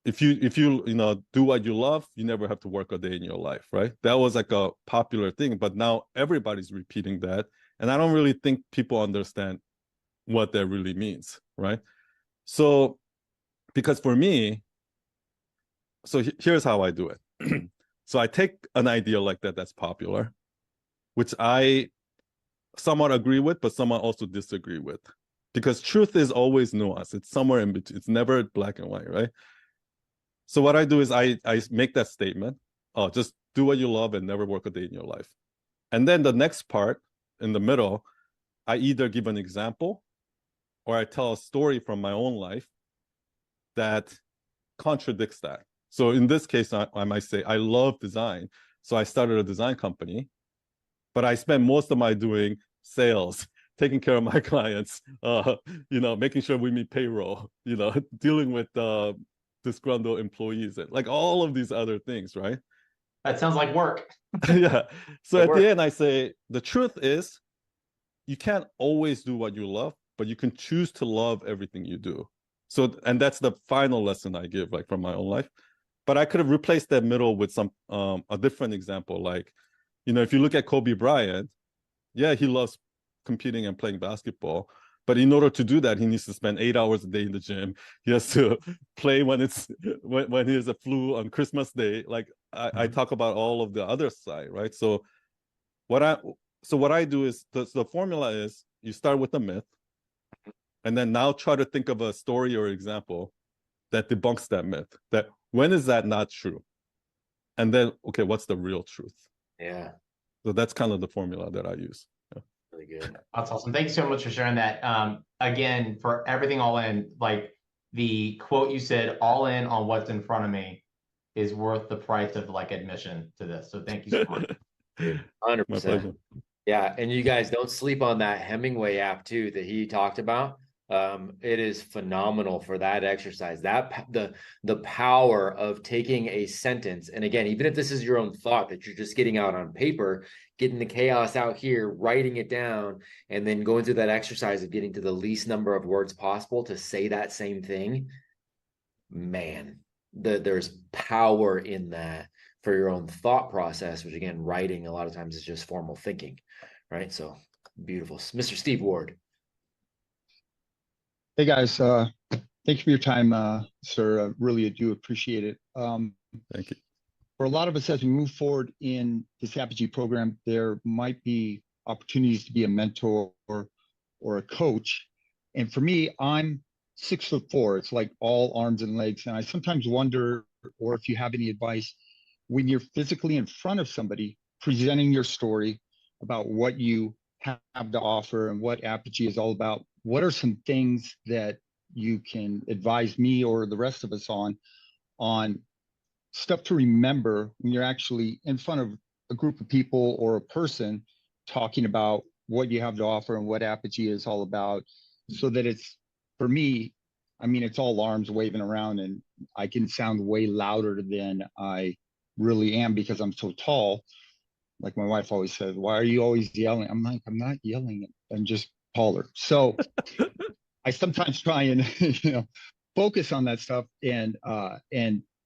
if you you know do what you love, you never have to work a day in your life, right? That was like a popular thing, but now everybody's repeating that, and I don't really think people understand what that really means, right? So, because for me, so here's how I do it. So I take an idea like that that's popular, which I somewhat agree with, but somewhat also disagree with, because truth is always nuanced. It's somewhere in between. It's never black and white, right? So what I do is I make that statement, oh, just do what you love and never work a day in your life. And then the next part in the middle, I either give an example or I tell a story from my own life that contradicts that. So in this case, I might say, I love design. So I started a design company, but I spent most of my doing sales, taking care of my clients, you know, making sure we meet payroll, you know, dealing with disgruntled employees, and like all of these other things, right?
That sounds like work.
Yeah. So at
work.
the end, I say, the truth is, you can't always do what you love, but you can choose to love everything you do. So, and that's the final lesson I give, like from my own life. But I could have replaced that middle with some a different example. Like, you know, if you look at Kobe Bryant, yeah, he loves competing and playing basketball. But in order to do that, he needs to spend 8 hours a day in the gym. He has to play when he has a flu on Christmas Day. Like I talk about all of the other side, right? So what I do is the formula is you start with a myth, and then now try to think of a story or example that debunks that myth. That when is that not true? And then, okay, what's the real truth?
Yeah,
So that's kind of the formula that I use. Yeah.
really good.
That's awesome. Thank you so much for sharing that. Again, for everything all in, like the quote you said, all in on what's in front of me is worth the price of like admission to this. So thank you so much.
Dude,
My
100%.
pleasure.
Yeah, and you guys don't sleep on that Hemingway app too that he talked about. It is phenomenal for that exercise. That the power of taking a sentence, and again, even if this is your own thought that you're just getting out on paper, getting the chaos out here, writing it down, and then going through that exercise of getting to the least number of words possible to say that same thing. Man, there's power in that for your own thought process, which again, writing a lot of times is just formal thinking, right? So beautiful. Mr. Steve Ward.
Hey guys, thank you for your time, sir. Really do appreciate it.
Thank you.
For a lot of us, as we move forward in this Apogee program, there might be opportunities to be a mentor or a coach. And for me, I'm 6'4". It's like all arms and legs. And I sometimes wonder, or if you have any advice, when you're physically in front of somebody, presenting your story about what you have to offer and what Apogee is all about, what are some things that you can advise me or the rest of us on stuff to remember when you're actually in front of a group of people or a person talking about what you have to offer and what Apogee is all about, so that it's, for me, I mean, it's all arms waving around and I can sound way louder than I really am because I'm so tall. Like my wife always says, why are you always yelling? I'm like, I'm not yelling. I'm just taller. So I sometimes try and, focus on that stuff and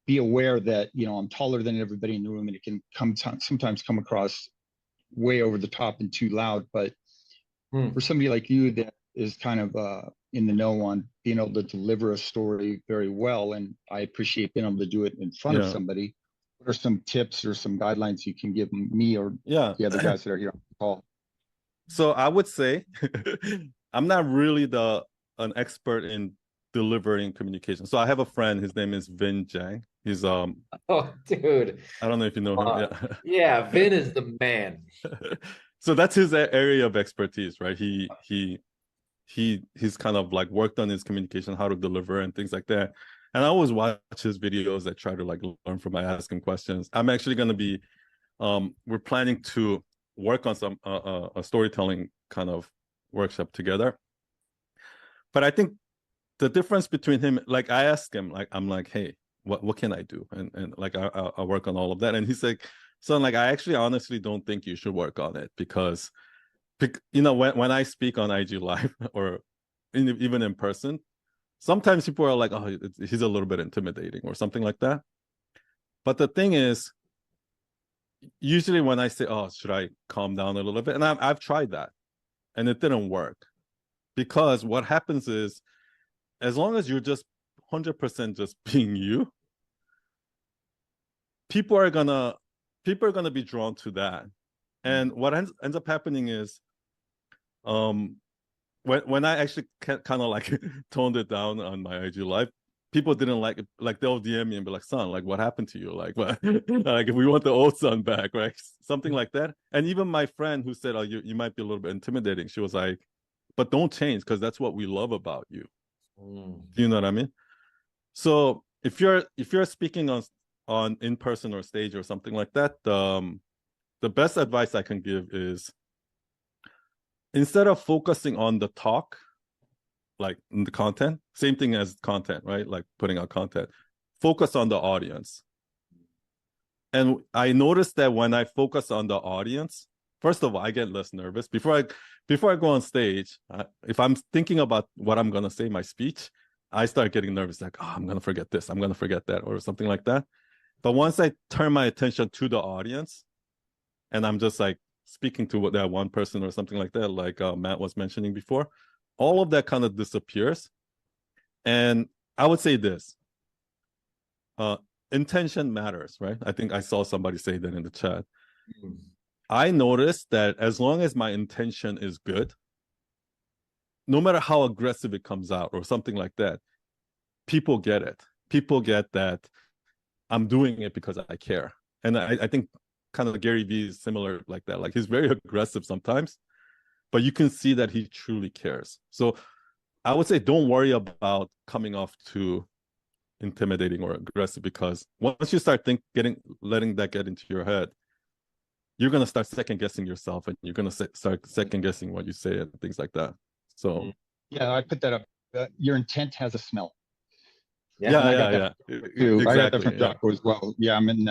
be aware that, I'm taller than everybody in the room and it can sometimes come across way over the top and too loud. But for somebody like you that is kind of in the know on being able to deliver a story very well, and I appreciate being able to do it in front of somebody, what are some tips or some guidelines you can give me or the other guys that are here on the call?
So I would say I'm not really an expert in delivering communication. So I have a friend, his name is Vin Jang. He's
Oh, dude.
I don't know if you know him. Yeah.
Yeah, Vin is the man.
So that's his area of expertise, right? He's kind of like worked on his communication, how to deliver and things like that. And I always watch his videos. I try to like learn from, I ask him questions. I'm actually going to be we're planning to work on some a storytelling kind of workshop together. But I think the difference between him, like I asked him, like I'm like, hey, what can I do? And like I work on all of that. And he's like, so like I actually honestly don't think you should work on it because you know, when I speak on IG Live or even in person, sometimes people are like, oh, he's a little bit intimidating or something like that. But the thing is, usually when I say, oh, should I calm down a little bit? And I've tried that and it didn't work because what happens is, as long as you're just 100% just being you, people are gonna be drawn to that. And what ends up happening is, when I actually kind of like toned it down on my IG Live, people didn't like it. Like they'll DM me and be like, "Son, like what happened to you? Like what? Like if we want the old son back, right? Something like that." And even my friend who said, "Oh, you might be a little bit intimidating," she was like, "But don't change because that's what we love about you." Do you know what I mean? So if you're speaking on in person or stage or something like that, the best advice I can give is, instead of focusing on the talk, like in the content, same thing as content, right? Like putting out content, focus on the audience. And I noticed that when I focus on the audience, first of all, I get less nervous before I go on stage. If I'm thinking about what I'm gonna say, my speech, I start getting nervous, like, oh, I'm gonna forget this, I'm gonna forget that, or something like that. But once I turn my attention to the audience, and I'm just like speaking to that one person or something like that, like Matt was mentioning before, all of that kind of disappears. And I would say this, intention matters, right? I think I saw somebody say that in the chat. I noticed that as long as my intention is good, no matter how aggressive it comes out or something like that, people get it. People get that I'm doing it because I care. And I think kind of Gary Vee is similar like that. Like he's very aggressive sometimes, but you can see that he truly cares. So I would say don't worry about coming off too intimidating or aggressive, because once you start letting that get into your head, you're going to start second guessing yourself, and you're going to start second guessing what you say and things like that. So
yeah, I put that up. Your intent has a smell.
Yeah.
Exactly. I got that from Jocko as well. Yeah, I'm in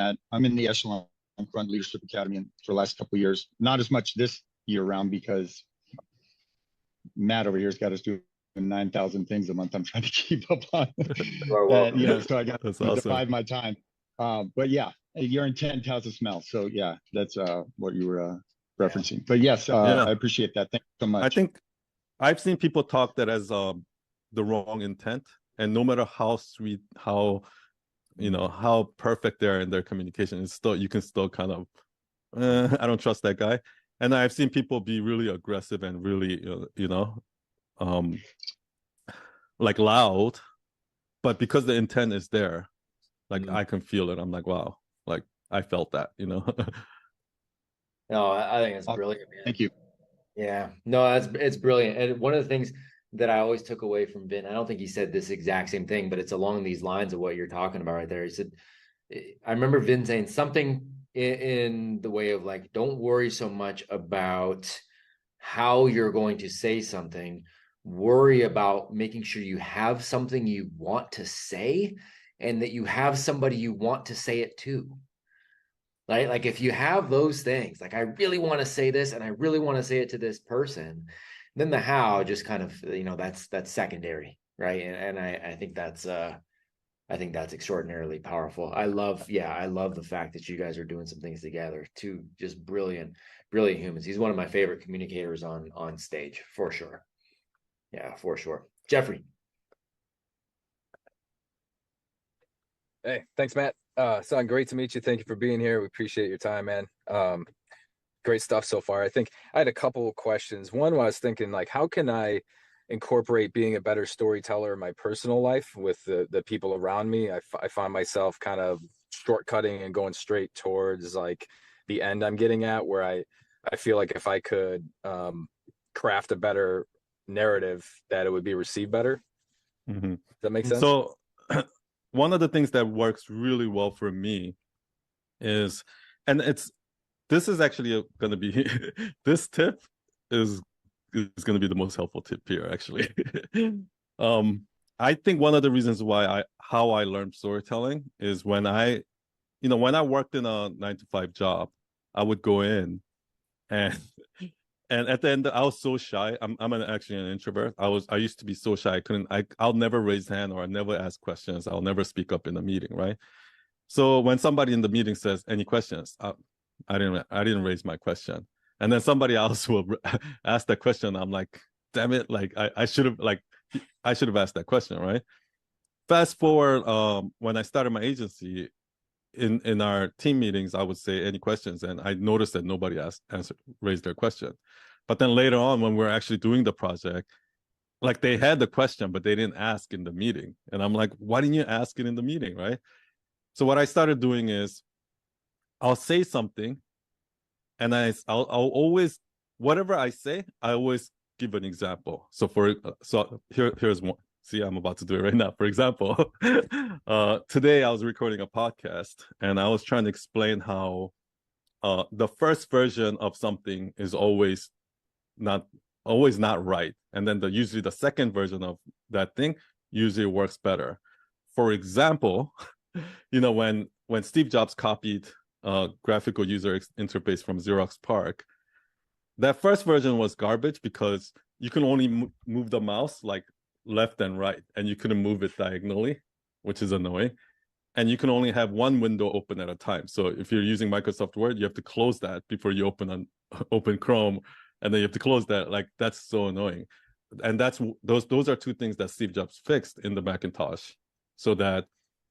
the Echelon Front Leadership Academy for the last couple of years. Not as much this year round because Matt over here has got us doing 9,000 things a month. I'm trying to keep up on. So I got to divide my time. But yeah, your intent has a smell. So yeah, that's what you were referencing. But yes, I appreciate that. Thank you so much.
I think I've seen people talk that as the wrong intent, and no matter how sweet, how perfect they are in their communication, it's still, you can still kind of I don't trust that guy. And I've seen people be really aggressive and really like loud, but because the intent is there, like I can feel it. I'm like, wow, like I felt that.
No, I think it's brilliant, man.
Thank you.
Yeah, no, it's brilliant. And one of the things that I always took away from Vin, I don't think he said this exact same thing, but it's along these lines of what you're talking about right there. He said, I remember Vin saying something in the way of like, don't worry so much about how you're going to say something. Worry about making sure you have something you want to say, and that you have somebody you want to say it to. Right? Like if you have those things, like I really want to say this and I really want to say it to this person, then the how just kind of, that's secondary, right? And I think that's extraordinarily powerful. I love the fact that you guys are doing some things together. Two just brilliant humans. He's one of my favorite communicators on stage, for sure. Yeah, for sure. Jeffrey.
Hey, thanks, Matt. Son, great to meet you. Thank you for being here. We appreciate your time, man. Great stuff so far. I think I had a couple of questions. One, I was thinking, like, how can I incorporate being a better storyteller in my personal life with the people around me. I find myself kind of shortcutting and going straight towards like the end I'm getting at, where I feel like if I could craft a better narrative, that it would be received better.
Mm-hmm.
Does that make sense?
So one of the things that works really well for me is, and this is actually going to be this tip is going to be the most helpful tip here actually. I think one of the reasons why how I learned storytelling is when I worked in a 9-to-5 job, I would go in and at the end I was so shy. I'm actually an introvert. I used to be so shy. I'll never raise hand, or I never ask questions. I'll never speak up in a meeting, right? So when somebody in the meeting says any questions, I didn't raise my question, and then somebody else will ask that question. I'm like, damn it, like I should have asked that question, right? Fast forward, when I started my agency, in our team meetings, I would say any questions, and I noticed that nobody raised their question. But then later on, when we're actually doing the project, like they had the question, but they didn't ask in the meeting, and I'm like, why didn't you ask it in the meeting, right? So what I started doing is, I'll say something, and I'll always, whatever I say, I always give an example. So here's one. See, I'm about to do it right now. For example, today I was recording a podcast, and I was trying to explain how the first version of something is always not right, and then usually the second version of that thing usually works better. For example, when Steve Jobs copied graphical user interface from Xerox PARC, that first version was garbage because you can only move the mouse like left and right, and you couldn't move it diagonally, which is annoying. And you can only have one window open at a time. So if you're using Microsoft Word, you have to close that before you open Chrome, and then you have to close that. Like, that's so annoying. And those are two things that Steve Jobs fixed in the Macintosh, so that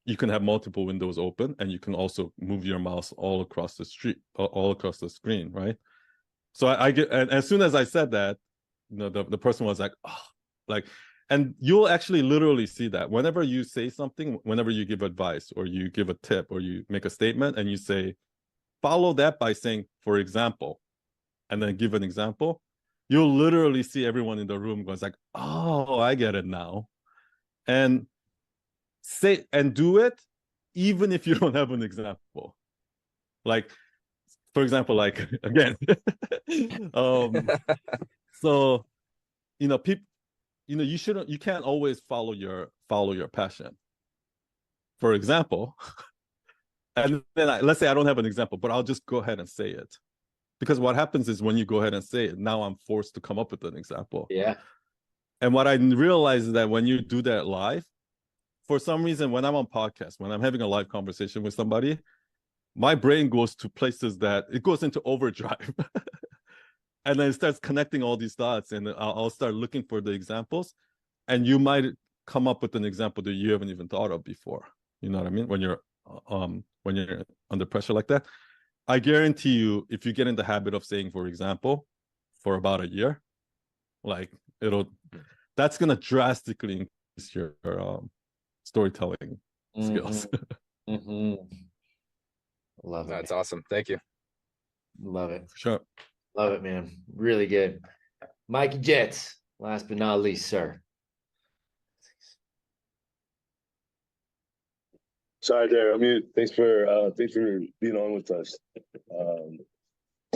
you can have multiple windows open, and you can also move your mouse all across the screen, right? So I get, and as soon as I said that, the person was like, oh, like, and you'll actually literally see that whenever you say something, whenever you give advice or you give a tip or you make a statement and you say, follow that by saying, for example, and then give an example, you'll literally see everyone in the room goes like, oh, I get it now. And do it even if you don't have an example. Like, for example, like, again, so, people, you can't always follow your passion. For example, and then let's say I don't have an example, but I'll just go ahead and say it. Because what happens is when you go ahead and say it, now I'm forced to come up with an example.
Yeah.
And what I realize is that when you do that live, for some reason, when I'm on podcast, when I'm having a live conversation with somebody, my brain goes to places that it goes into overdrive. And then it starts connecting all these dots, and I'll start looking for the examples, and you might come up with an example that you haven't even thought of before. You know what I mean? When you're under pressure like that, I guarantee you, if you get in the habit of saying, for example, for about a year, like that's gonna drastically increase your storytelling skills.
Mm-hmm. Love it.
That's awesome. Thank you.
Love it.
Sure.
Love it, man. Really good. Mikey Jets, last but not least, sir.
Sorry there. I mean, thanks for being on with us.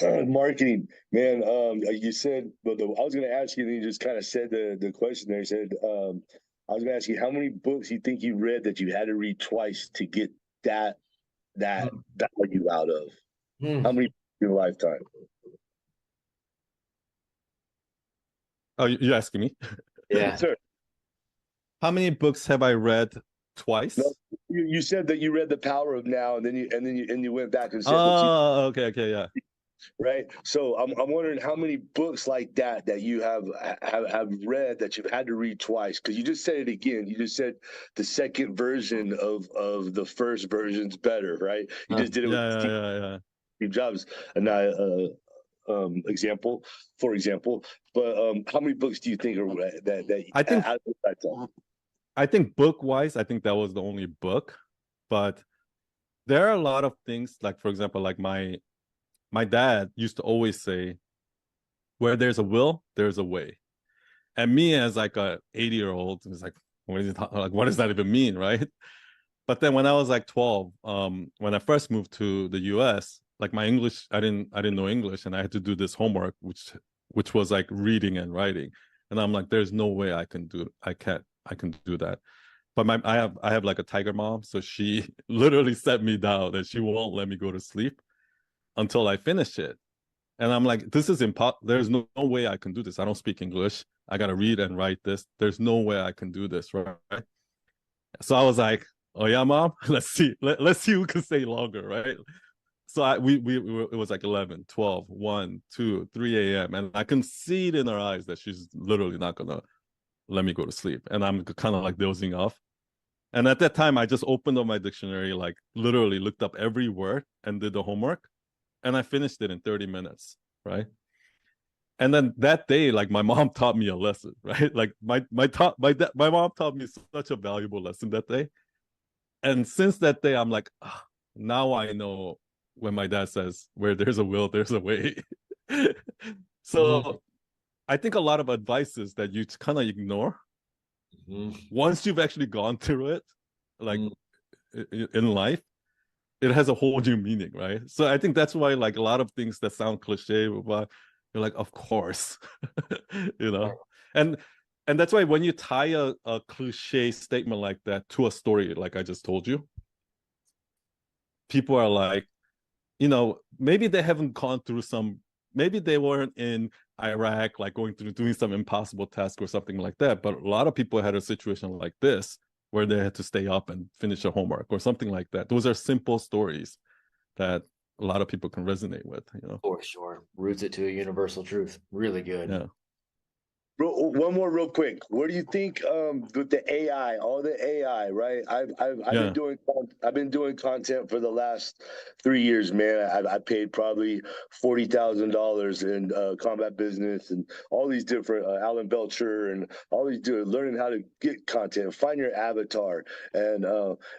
Marketing, man. You said, but I was going to ask you, and you just kind of said the question there. You said, I was going to ask you how many books you think you read that you had to read twice to get that value out of. How many in a lifetime?
Oh, you're asking me?
Yeah.
Sir.
How many books have I read twice?
No, you said that you read The Power of Now, and then you went back and said,
okay, yeah.
Right. So I'm wondering how many books like that you have read that you've had to read twice, because you just said it again. You just said the second version of the first version's better, right? You just did it with
yeah.
Steve Jobs, and example, for example. But how many books do you think are that
I think
out of that time?
I think book wise, I think that was the only book, but there are a lot of things, like for example, like my dad used to always say, where there's a will, there's a way. And me as like a 80-year-old was like, what does that even mean, right? But then when I was like 12, when I first moved to the US, like my English, I didn't know English, and I had to do this homework, which was like reading and writing. And I'm like, there's no way I can do that. But I have like a tiger mom, so she literally set me down and she won't let me go to sleep until I finish it. And I'm like, this is impossible. There's no way I can do this. I don't speak English. I gotta read and write this. There's no way I can do this, right? So I was like, oh yeah, mom, let's see who can stay longer, right? So we it was like 11, 12, 1, 2, 3 a.m. And I can see it in her eyes that she's literally not gonna let me go to sleep. And I'm kind of like dozing off. And at that time, I just opened up my dictionary, like literally looked up every word and did the homework. And I finished it in 30 minutes, right? And then that day, like my mom taught me a lesson, right? Like my mom taught me such a valuable lesson that day. And since that day, I'm like, now I know when my dad says, where there's a will, there's a way. So I think a lot of advices that you kind of ignore, once you've actually gone through it, like in life, it has a whole new meaning, right? So I think that's why, like, a lot of things that sound cliche, but you're like, of course, you know. And that's why when you tie a cliche statement like that to a story, like I just told you, people are like, you know, maybe they haven't gone through maybe they weren't in Iraq, like going through doing some impossible task or something like that. But a lot of people had a situation like this where they had to stay up and finish their homework or something like that. Those are simple stories that a lot of people can resonate with, you know.
For sure. Roots it to a universal truth. Really good.
Yeah.
Bro, one more real quick. What do you think with the AI, all the AI, right? I've been doing content for the last 3 years, man. I paid probably $40,000 in combat business and all these different Alan Belcher and all these learning how to get content, find your avatar, and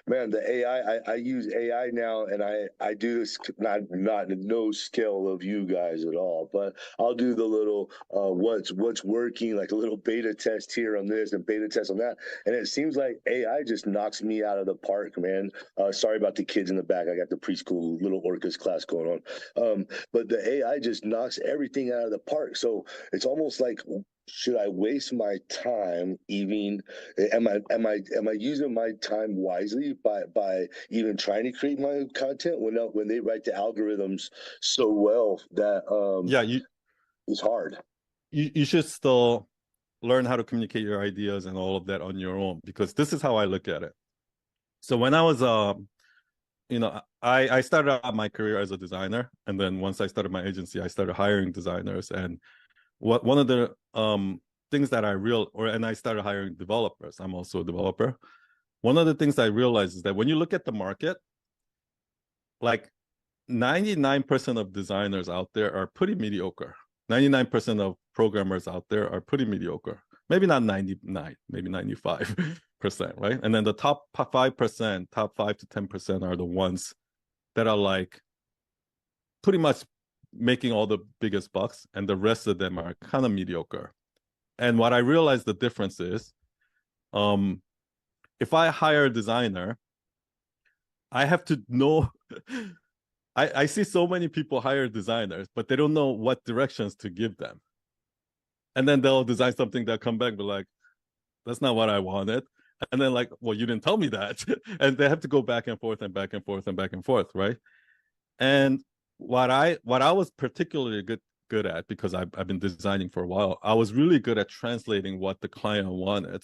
man, the AI. I use AI now, and I do this not no scale of you guys at all, but I'll do the little what's working, like a little beta test here on this and beta test on that. And it seems like AI just knocks me out of the park, man. Sorry about the kids in the back. I got the preschool little orcas class going on. But the AI just knocks everything out of the park. So it's almost like, should I waste my time even am I using my time wisely by even trying to create my content when they write the algorithms so well that it's hard.
You should still learn how to communicate your ideas and all of that on your own, because this is how I look at it. So when I was you know, I started out my career as a designer, and then once I started my agency, I started hiring designers. And one of the things that I started hiring developers. I'm also a developer. One of the things I realized is that when you look at the market, like 99% of designers out there are pretty mediocre. 99% of programmers out there are pretty mediocre. Maybe not 99, maybe 95%, right? And then the top 5%, top 5 to 10% are the ones that are like pretty much making all the biggest bucks, and the rest of them are kind of mediocre. And what I realized the difference is, if I hire a designer, I have to know I see so many people hire designers, but they don't know what directions to give them. And then they'll design something that come back, but like, that's not what I wanted. And then like, well, you didn't tell me that. And they have to go back and forth and back and forth and back and forth, right? And what I was particularly good at, because I've been designing for a while, I was really good at translating what the client wanted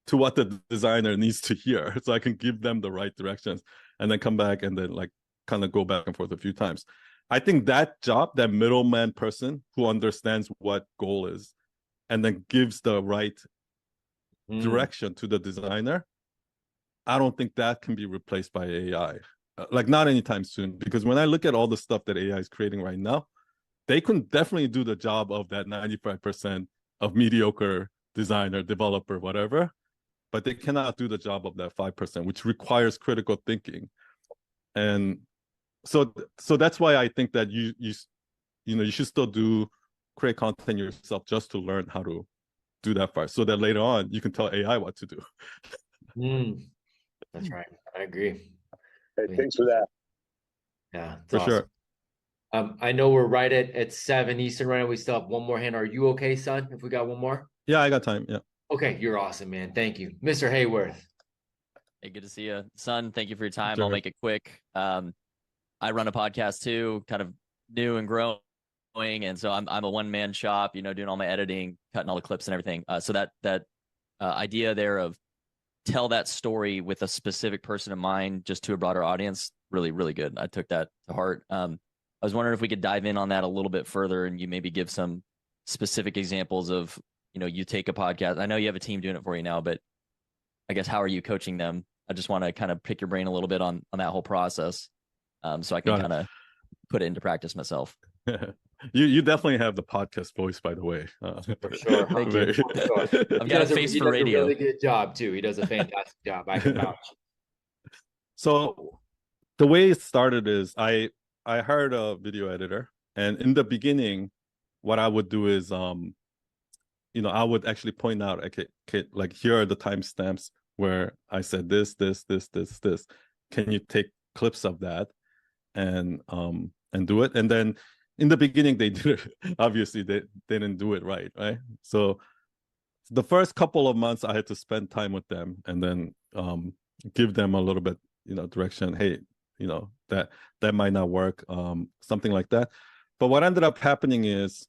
to what the designer needs to hear, so I can give them the right directions and then come back and then like kind of go back and forth a few times. I think that job, that middleman person who understands what goal is and then gives the right direction to the designer, I don't think that can be replaced by AI. Like not anytime soon, because when I look at all the stuff that AI is creating right now, they can definitely do the job of that 95% of mediocre designer, developer, whatever, but they cannot do the job of that 5%, which requires critical thinking. And so that's why I think that you should still create content yourself just to learn how to do that part, so that later on you can tell AI what to do.
That's right. I agree.
Hey, thanks for that.
Yeah, it's
For
awesome.
sure.
I know we're right at 7 Eastern right now. We still have one more hand. Are you okay, son? If we got one more?
Yeah, I got time. Yeah.
Okay, you're awesome, man. Thank you. Mr. Hayworth.
Hey, good to see you. Son, thank you for your time.
Sure.
I'll make it quick. I run a podcast too, kind of new and growing. And so I'm a one-man shop, doing all my editing, cutting all the clips and everything. So that idea there of tell that story with a specific person in mind, just to a broader audience, really, really good. I took that to heart. I was wondering if we could dive in on that a little bit further, and you maybe give some specific examples of, you take a podcast. I know you have a team doing it for you now, but I guess how are you coaching them? I just want to kind of pick your brain a little bit on that whole process, so I can kind of put it into practice myself.
You definitely have the podcast voice, by the way.
For sure.
Thank you. I've got a face for radio.
He does a really good job too. He does a fantastic job. I can vouch.
So the way it started is I hired a video editor, and in the beginning, what I would do is I would actually point out, okay, like here are the timestamps where I said this. Can you take clips of that and do it? And then in the beginning they did it. Obviously they didn't do it right. So the first couple of months I had to spend time with them and then give them a little bit, direction. Hey, that might not work, something like that. But what ended up happening is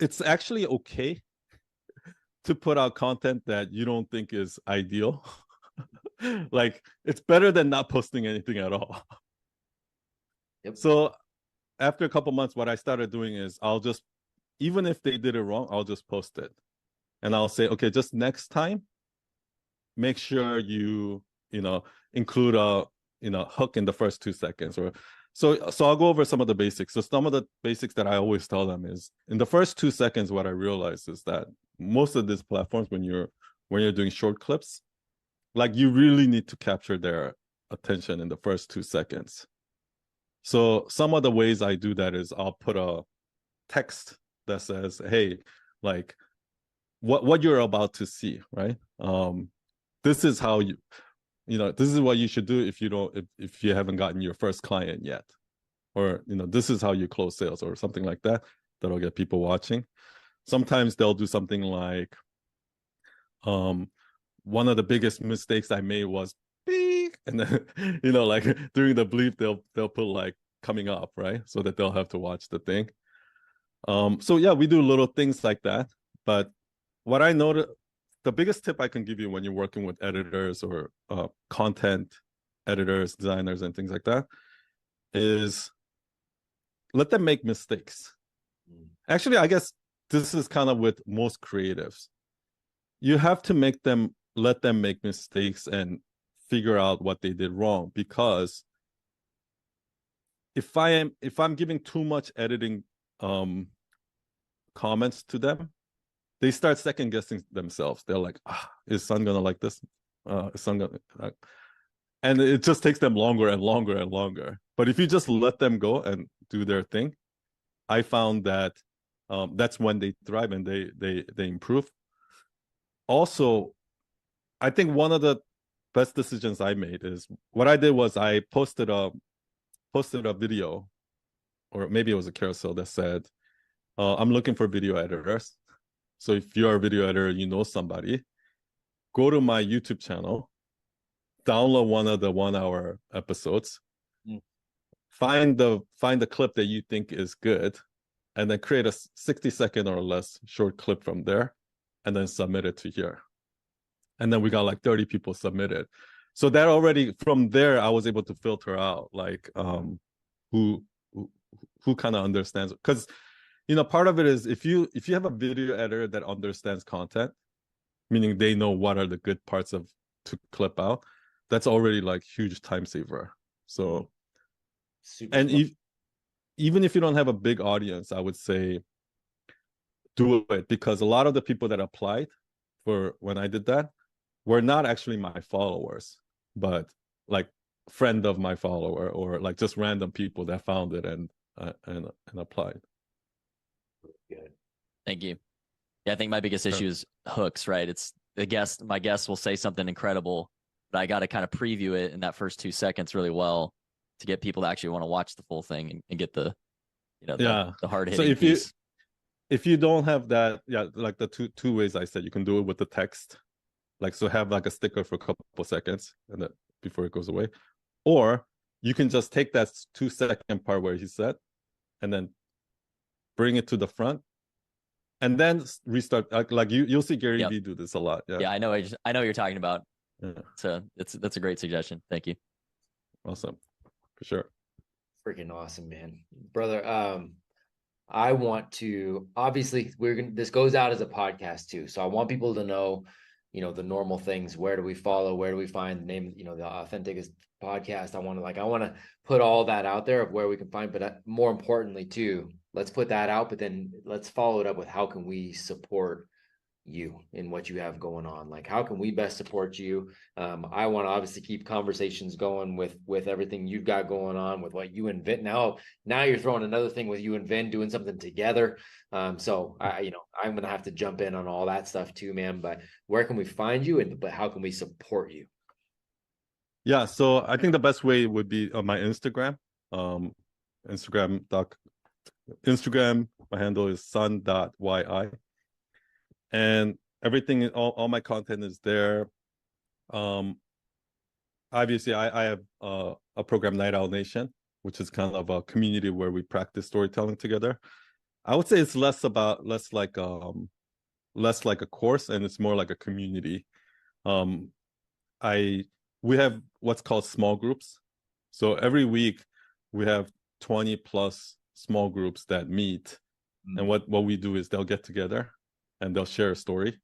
it's actually okay to put out content that you don't think is ideal. Like, it's better than not posting anything at all.
Yep.
So after a couple months, what I started doing is even if they did it wrong, I'll just post it. And I'll say, okay, just next time, make sure you include a hook in the first 2 seconds. So I'll go over some of the basics. So some of the basics that I always tell them is, in the first 2 seconds, what I realized is that most of these platforms, when you're doing short clips, like, you really need to capture their attention in the first 2 seconds. So some of the ways I do that is I'll put a text that says, hey, like, what you're about to see, right? This is how this is what you should do if you haven't gotten your first client yet, or this is how you close sales, or something like that. That'll get people watching. Sometimes they'll do something like, one of the biggest mistakes I made was beep, and then like during the bleep they'll put like coming up, right, so that they'll have to watch the thing. So yeah, we do little things like that. But what I noticed, the biggest tip I can give you when you're working with editors or content editors, designers, and things like that, is let them make mistakes. Actually, I guess this is kind of with most creatives. You have to let them make mistakes and figure out what they did wrong, because if I'm giving too much editing comments to them, they start second guessing themselves. They're like, is son gonna like this? Is son gonna and it just takes them longer and longer and longer. But if you just let them go and do their thing, I found that that's when they thrive and they improve. Also, I think one of the best decisions I made is, what I did was I posted a video, or maybe it was a carousel, that said, I'm looking for video editors. So if you're a video editor, somebody, go to my YouTube channel, download one of the 1-hour episodes, find the clip that you think is good, and then create a 60-second or less short clip from there, and then submit it to here. And then we got like 30 people submitted. So that already, from there, I was able to filter out like who kind of understands, because part of it is, if you have a video editor that understands content, meaning they know what are the good parts to clip out, that's already like huge time saver. So
Super
And
smart.
even if you don't have a big audience, I would say do it, because a lot of the people that applied for when I did that were not actually my followers, but like friend of my follower, or like just random people that found it and applied.
Good.
Thank you. Yeah, I think my biggest issue is hooks, right? It's my guest will say something incredible, but I got to kind of preview it in that first 2 seconds really well to get people to actually want to watch the full thing and get the, the hard hitting piece.
If you don't have that, like the two ways I said, you can do it with the text, like, so have like a sticker for a couple seconds and then before it goes away, or you can just take that 2-second part where he said and then bring it to the front and then restart. Like you'll see Gary Vee do this a lot.
Yeah, I know what you're talking about.
Yeah.
So that's a great suggestion. Thank you.
Awesome. For sure.
Freaking awesome, man. Brother, I want to, obviously this goes out as a podcast too. So I want people to know, the normal things. Where do we follow? Where do we find the name, the Authentic podcast? I want to put all that out there of where we can find, but more importantly too, let's put that out, but then let's follow it up with how can we support you in what you have going on? Like, how can we best support you? I want to obviously keep conversations going with everything you've got going on, with what you invent. Now you're throwing another thing with you and Vin doing something together. So I'm going to have to jump in on all that stuff too, man. But where can we find you, but how can we support you?
Yeah. So I think the best way would be on my Instagram. Instagram, my handle is sun.yi. And everything, all my content is there. Obviously, I have a program, Night Owl Nation, which is kind of a community where we practice storytelling together. I would say it's less like a course, and it's more like a community. We have what's called small groups. So every week we have 20 plus small groups that meet, and what we do is they'll get together and they'll share a story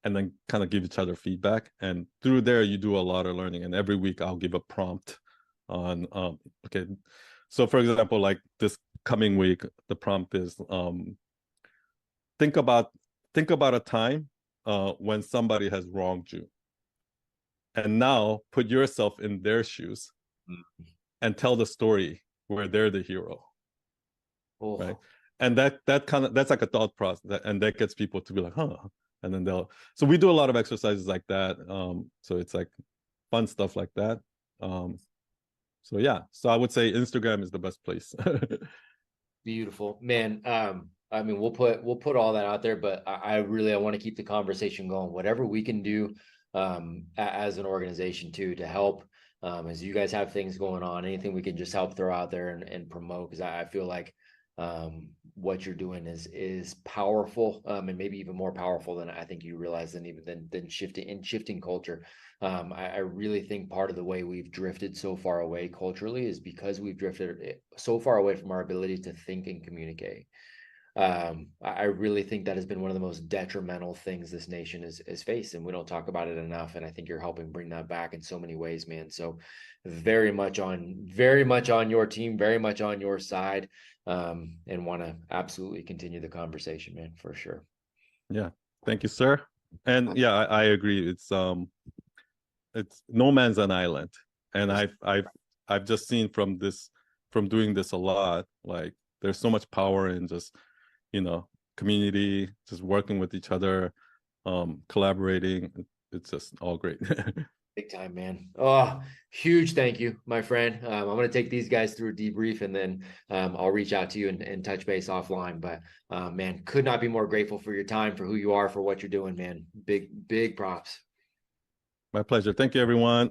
and then kind of give each other feedback. And through there, you do a lot of learning. And every week I'll give a prompt on, okay. So for example, like this coming week, the prompt is, think about a time when somebody has wronged you. And now put yourself in their shoes and tell the story where they're the hero. Oh. Right. And that's like a thought process, and that gets people to be like, huh. And then so we do a lot of exercises like that. So it's like fun stuff like that. So yeah, so I would say Instagram is the best place.
Beautiful, man. I mean, we'll put all that out there, but I want to keep the conversation going. Whatever we can do as an organization too, to help, as you guys have things going on, anything we can just help throw out there and promote, because I feel like what you're doing is powerful, and maybe even more powerful than I think you realize, than shifting culture. I really think part of the way we've drifted so far away culturally is because we've drifted so far away from our ability to think and communicate. I really think that has been one of the most detrimental things this nation has faced, and we don't talk about it enough. And I think you're helping bring that back in so many ways, man. So very much on your team, very much on your side, and want to absolutely continue the conversation, man, for sure. Yeah.
Thank you, sir. And yeah, I agree. It's no man's an island. And I've just seen from doing this a lot, like there's so much power in just, community, just working with each other, collaborating. It's just all great.
Big time, man. Oh, huge thank you, my friend. I'm going to take these guys through a debrief, and then I'll reach out to you and touch base offline. But man, could not be more grateful for your time, for who you are, for what you're doing, man. Big props.
My pleasure. Thank you, everyone.